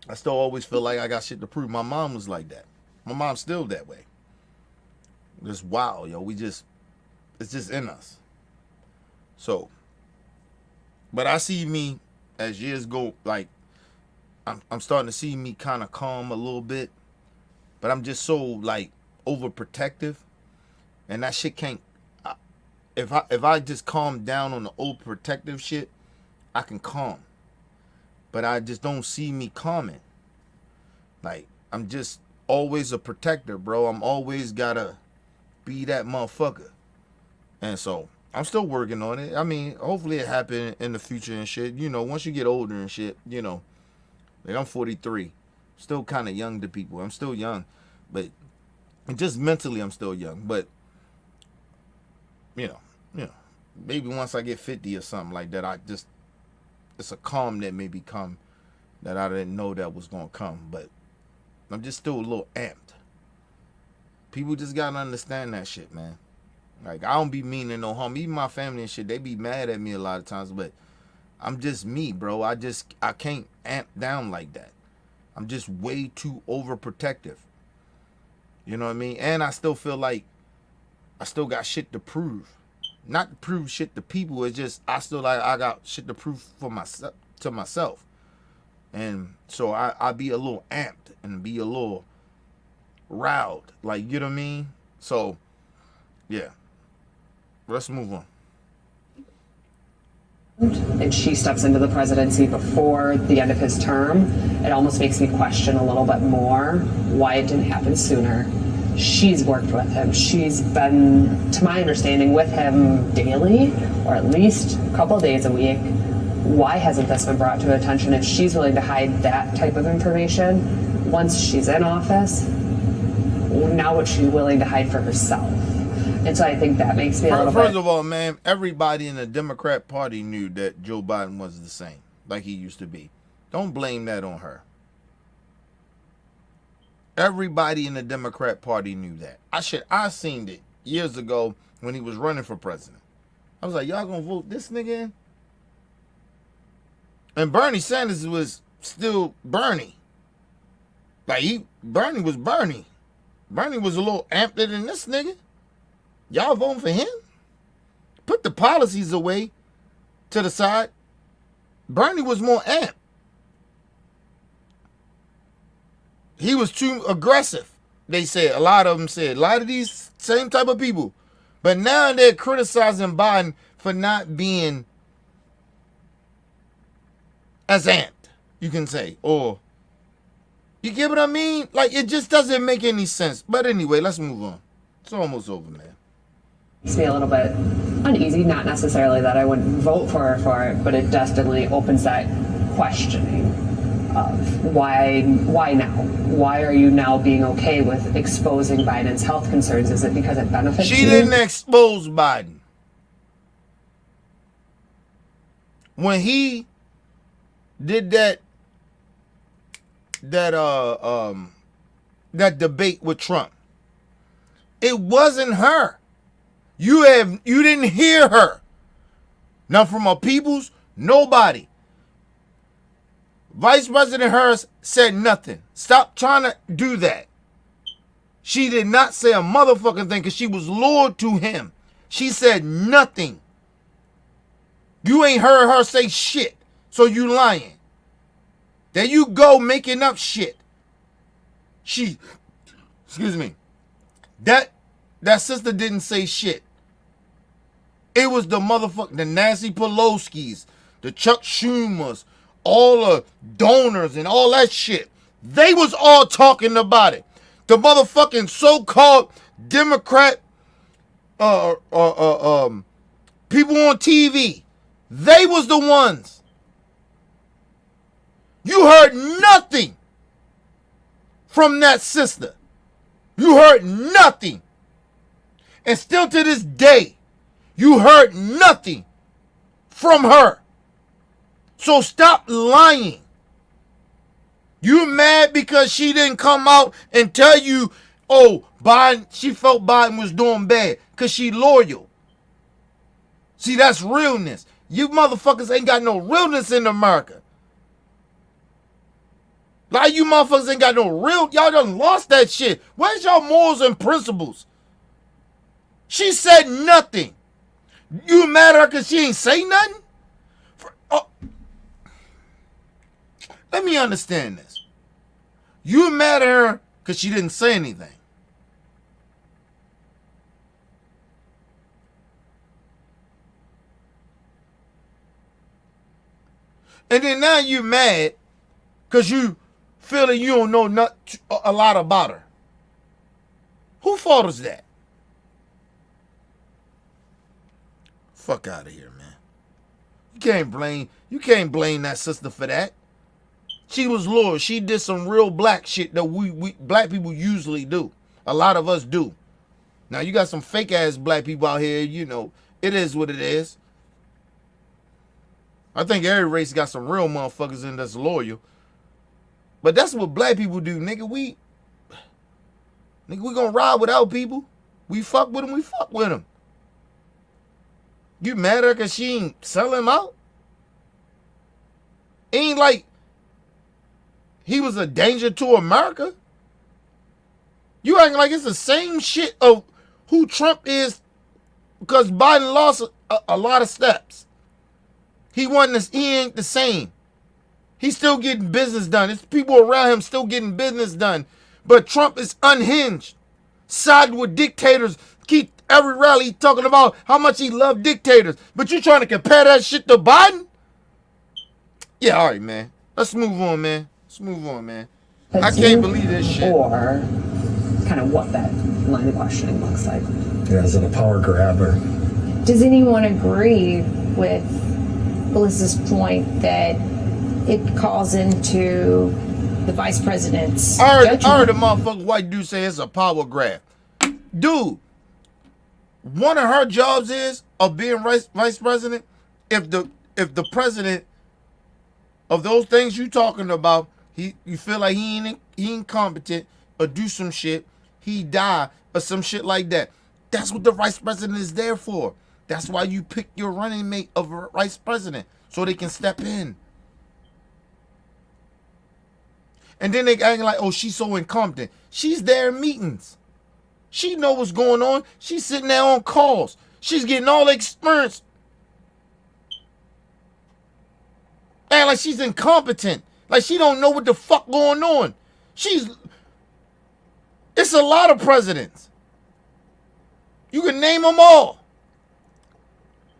I still always feel like I got shit to prove. My mom was like that. My mom's still that way. Just wild, yo. It's just in us. So, but I see me as years go, like, I'm starting to see me kind of calm a little bit, but I'm just so, like, overprotective, and that shit can't, if I just calm down on the overprotective shit, I can calm, but I just don't see me calming. Like, I'm just always a protector, bro. I'm always gotta be that motherfucker, and so I'm still working on it. I mean, hopefully it happen in the future and shit. You know, once you get older and shit, you know. Like, I'm 43. Still kind of young to people. I'm still young. But just mentally, I'm still young. But, you know, maybe once I get 50 or something like that, it's a calm that maybe come that I didn't know that was going to come. But I'm just still a little amped. People just got to understand that shit, man. Like, I don't be meaning no harm. Even my family and shit, they be mad at me a lot of times, but I'm just me, bro. I can't amp down like that. I'm just way too overprotective. You know what I mean? And I still feel like I still got shit to prove. Not to prove shit to people, it's just I still like I got shit to prove for myself to myself. And so I be a little amped and be a little riled. Like, you know what I mean? So yeah. Let's move on. And she steps into the presidency before the end of his term. It almost makes me question a little bit more why it didn't happen sooner. She's worked with him. She's been, to my understanding, with him daily, or at least a couple of days a week. Why hasn't this been brought to her attention? If she's willing to hide that type of information once she's in office, now what's she willing to hide for herself? And so I think that makes me a little First bit. of all, man, everybody in the Democrat Party knew that Joe Biden was the same, like he used to be. Don't blame that on her. Everybody in the Democrat Party knew that. I seen it years ago when he was running for president. I was like, y'all gonna vote this nigga in? And Bernie Sanders was still Bernie. Like Bernie was Bernie. Bernie was a little amped than this nigga. Y'all voting for him? Put the policies away to the side. Bernie was more amped. He was too aggressive, they said. A lot of them said. A lot of these same type of people. But now they're criticizing Biden for not being as amped, you can say. Or, you get what I mean? Like, it just doesn't make any sense. But anyway, let's move on. It's almost over, man. Makes me a little bit uneasy. Not necessarily that I wouldn't vote for it, but it definitely opens that questioning of why now? Why are you now being okay with exposing Biden's health concerns? Is it because it benefits you? She didn't expose Biden. When he did that debate with Trump, it wasn't her. You didn't hear her. Now from our peoples, nobody. Vice President Harris said nothing. Stop trying to do that. She did not say a motherfucking thing because she was loyal to him. She said nothing. You ain't heard her say shit, so you lying. There you go making up shit. Excuse me. That sister didn't say shit. It was the Nancy Pelosi's, the Chuck Schumers, all the donors and all that shit. They was all talking about it. The motherfucking so-called Democrat people on TV, they was the ones. You heard nothing from that sister. You heard nothing. And still to this day, you heard nothing from her. So stop lying. You mad because she didn't come out and tell you, oh, Biden, she felt Biden was doing bad because she loyal. See, that's realness. You motherfuckers ain't got no realness in America. Like you motherfuckers ain't got no real, y'all done lost that shit. Where's y'all morals and principles? She said nothing. You mad at her because she ain't say nothing? Let me understand this. You mad at her because she didn't say anything. And then now you mad because you feel that you don't know a lot about her. Who fault is that? Fuck out of here, man. You can't blame that sister for that. She was loyal. She did some real black shit that we black people usually do. A lot of us do. Now you got some fake ass black people out here, you know, it is what it is. I think every race got some real motherfuckers in that's loyal. But that's what black people do, nigga. We gonna ride without people. We fuck with them, we fuck with them. You mad at her because she ain't sell him out? Ain't like he was a danger to America. You acting like it's the same shit of who Trump is because Biden lost a lot of steps. He ain't the same. He's still getting business done. It's people around him still getting business done. But Trump is unhinged. Siding with dictators. Keep every rally talking about how much he loved dictators. But you trying to compare that shit to Biden? Yeah, all right, man. Let's move on, man. I can't believe this shit. Or kind of what that line of questioning looks like. Yeah, is it a power grabber? Does anyone agree with Melissa's point that it calls into the vice president's I heard judgment? the motherfucking white dude say it's a power grab. Dude, one of her jobs is of being vice president. If the president of those things you talking about, you feel like he ain't competent or do some shit, he die or some shit like that. That's what the vice president is there for. That's why you pick your running mate of a vice president, so they can step in. And then they acting like, oh, she's so incompetent. She's there in meetings. She know what's going on. She's sitting there on calls. She's getting all the experience. And like she's incompetent. Like she don't know what the fuck going on. It's a lot of presidents. You can name them all.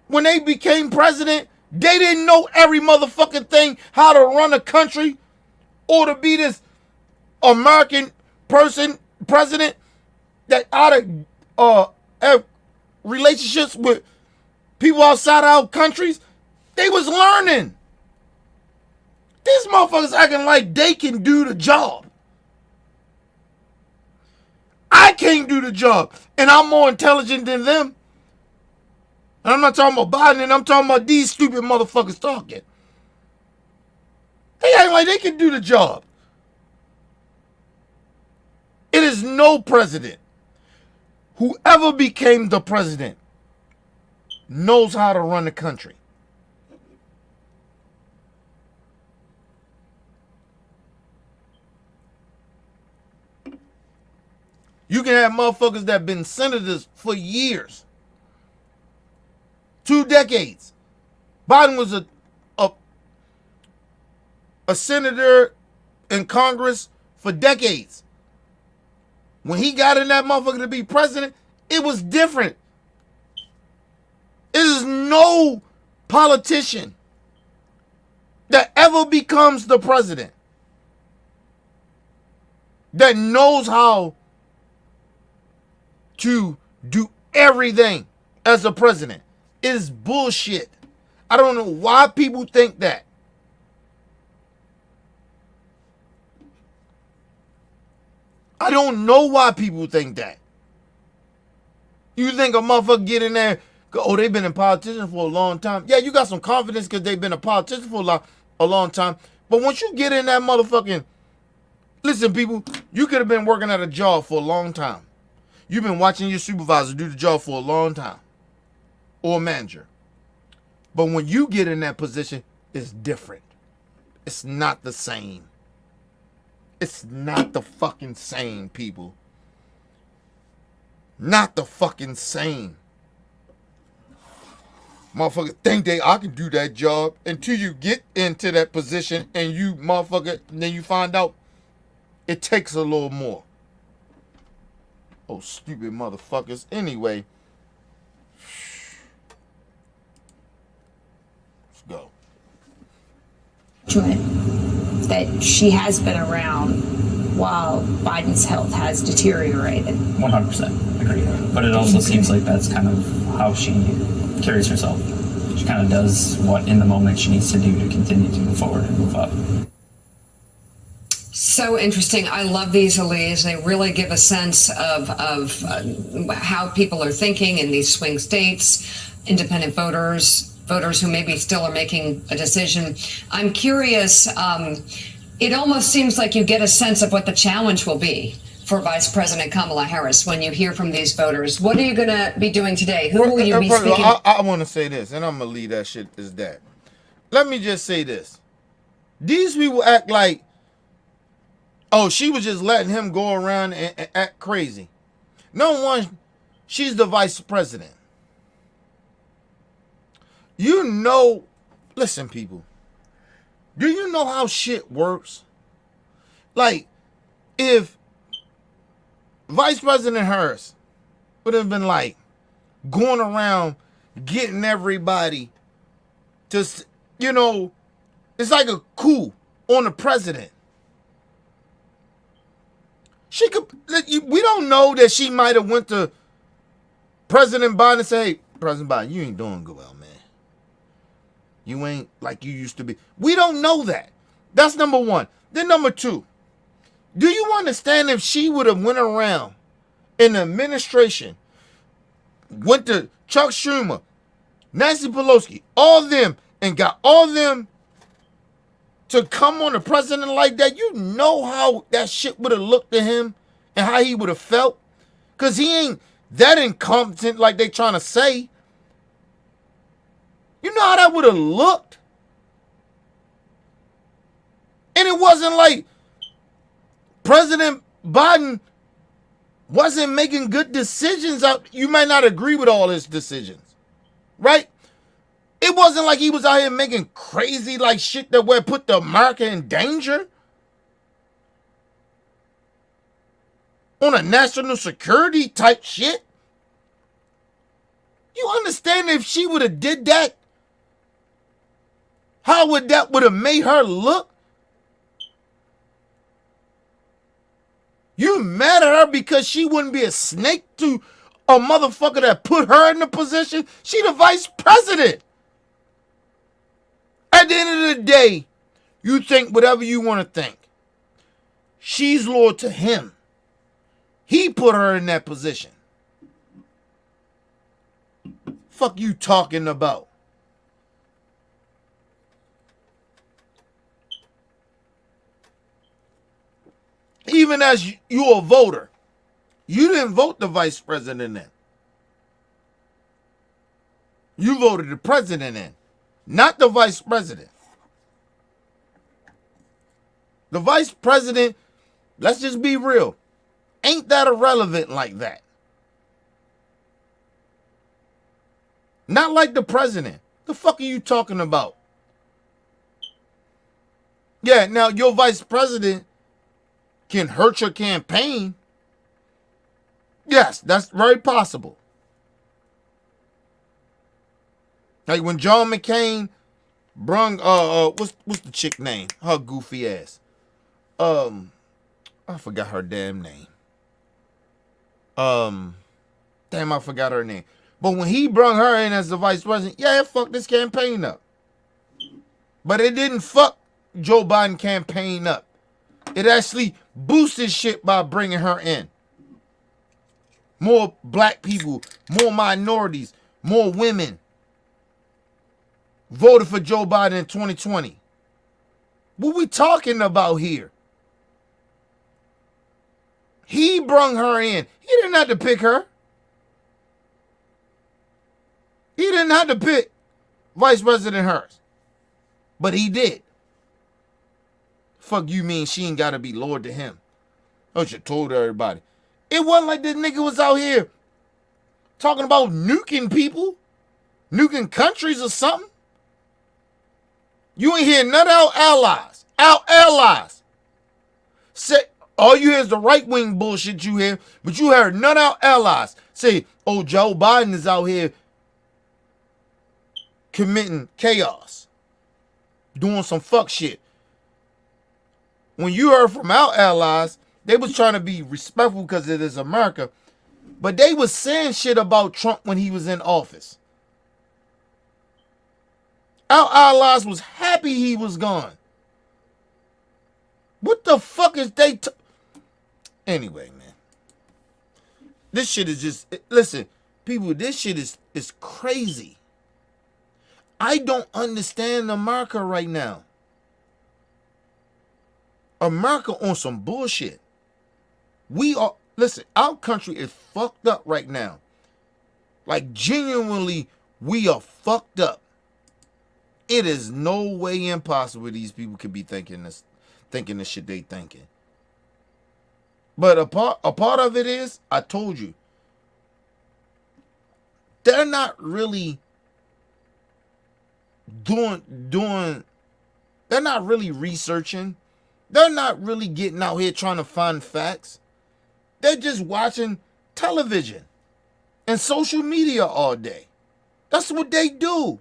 When they became president, they didn't know every motherfucking thing, how to run a country or to be this American president that ought to have relationships with people outside our countries. They was learning. These motherfuckers acting like they can do the job. I can't do the job, and I'm more intelligent than them. And I'm not talking about Biden, and I'm talking about these stupid motherfuckers talking. They act like they can do the job. It is no president. Whoever became the president knows how to run the country. You can have motherfuckers that have been senators for years. 2 decades. Biden was a senator in Congress for decades. When he got in that motherfucker to be president, it was different. It is no politician that ever becomes the president that knows how to do everything as a president. It is bullshit. I don't know why people think that. I don't know why people think that. You think a motherfucker get in there, go, oh, they've been a politician for a long time. Yeah, you got some confidence because they've been a politician for a long time. But once you get in that motherfucking... Listen, people, you could have been working at a job for a long time. You've been watching your supervisor do the job for a long time. Or a manager. But when you get in that position, it's different. It's not the same. It's not the fucking same, people. Not the fucking same. Motherfucker think I can do that job until you get into that position and you motherfucker, then you find out it takes a little more. Oh, stupid motherfuckers. Anyway. Let's go. That she has been around while Biden's health has deteriorated. 100% agree. But it also seems like that's kind of how she carries herself. She kind of does what in the moment she needs to do to continue to move forward and move up. So interesting. I love these, Elise. They really give a sense of how people are thinking in these swing states, independent voters who maybe still are making a decision. I'm curious, it almost seems like you get a sense of what the challenge will be for Vice President Kamala Harris when you hear from these voters. What are you going to be doing today? Who will you be speaking? I want to say this, and I'm going to leave that shit as that. Let me just say this. These people act like, oh, she was just letting him go around and act crazy. No one, she's the vice president. You know, listen, people. Do you know how shit works? Like, if Vice President Harris would have been like going around getting everybody to, you know, it's like a coup on the president. She could, we don't know that she might have went to President Biden and say, hey, President Biden, you ain't doing good well, man. You ain't like you used to be. We don't know that. That's number one. Then number two, do you understand if she would have went around in the administration went to Chuck Schumer, Nancy Pelosi, all them, and got all them to come on the president like that, you know how that shit would have looked to him and how he would have felt? Because he ain't that incompetent like they trying to say. You know how that would have looked? And it wasn't like President Biden wasn't making good decisions. You might not agree with all his decisions, right? It wasn't like he was out here making crazy like shit that would put the America in danger on a national security type shit. You understand if she would have did that, how would that would have made her look? You mad at her because she wouldn't be a snake to a motherfucker that put her in the position? She the vice president. At the end of the day, you think whatever you want to think. She's loyal to him. He put her in that position. Fuck you talking about? Even as you're a voter, you didn't vote the vice president in. You voted the president in, not the vice president. The vice president, let's just be real, ain't that irrelevant like that. Not like the president. The fuck are you talking about? Yeah, now your vice president can hurt your campaign. Yes, that's very possible. Like when John McCain brung what's the chick name? Her goofy ass. I forgot her damn name. Damn, I forgot her name. But when he brung her in as the vice president, yeah, it fucked this campaign up. But it didn't fuck Joe Biden campaign up. It actually boosted shit by bringing her in. More black people, more minorities, more women voted for Joe Biden in 2020. What we talking about here? He brung her in. He didn't have to pick her. He didn't have to pick Vice President Harris. But he did. Fuck you mean she ain't gotta be loyal to him? Oh, she told everybody. It wasn't like this nigga was out here talking about nuking people, nuking countries or something. You ain't hear none of our allies. Our allies. Say, all you hear is the right-wing bullshit you hear, but you heard none of our allies say, oh, Joe Biden is out here committing chaos, doing some fuck shit. When you heard from our allies, they was trying to be respectful because it is America, but they was saying shit about Trump when he was in office. Our allies was happy he was gone. What the fuck is they anyway, man. This shit is just, listen, people, this shit is crazy. I don't understand America right now. America on some bullshit. We are, listen, our country is fucked up right now. Like, genuinely, we are fucked up. It is no way impossible these people could be thinking the shit they thinking. But a part of it is, I told you, they're not really doing, they're not really researching. They're not really getting out here trying to find facts. They're just watching television and social media all day. That's what they do.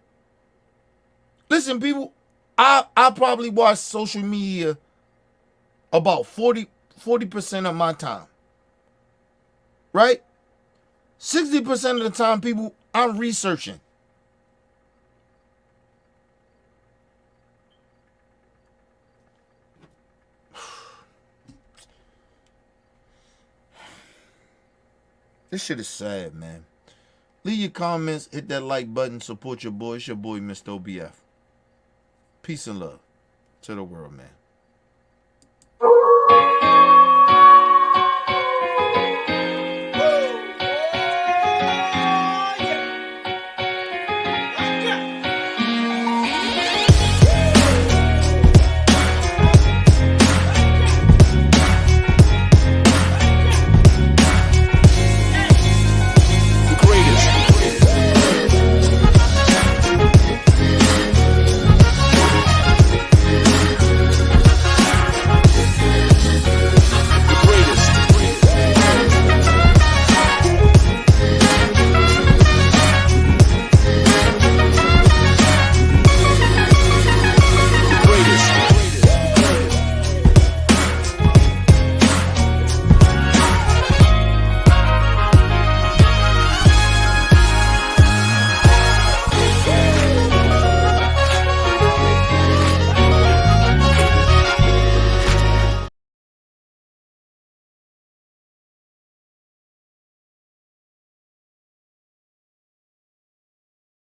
Listen, people, I probably watch social media about 40% of my time. Right? 60% of the time, people, I'm researching. This shit is sad, man. Leave your comments, hit that like button, support your boy. It's your boy, Mr. OBF. Peace and love to the world, man.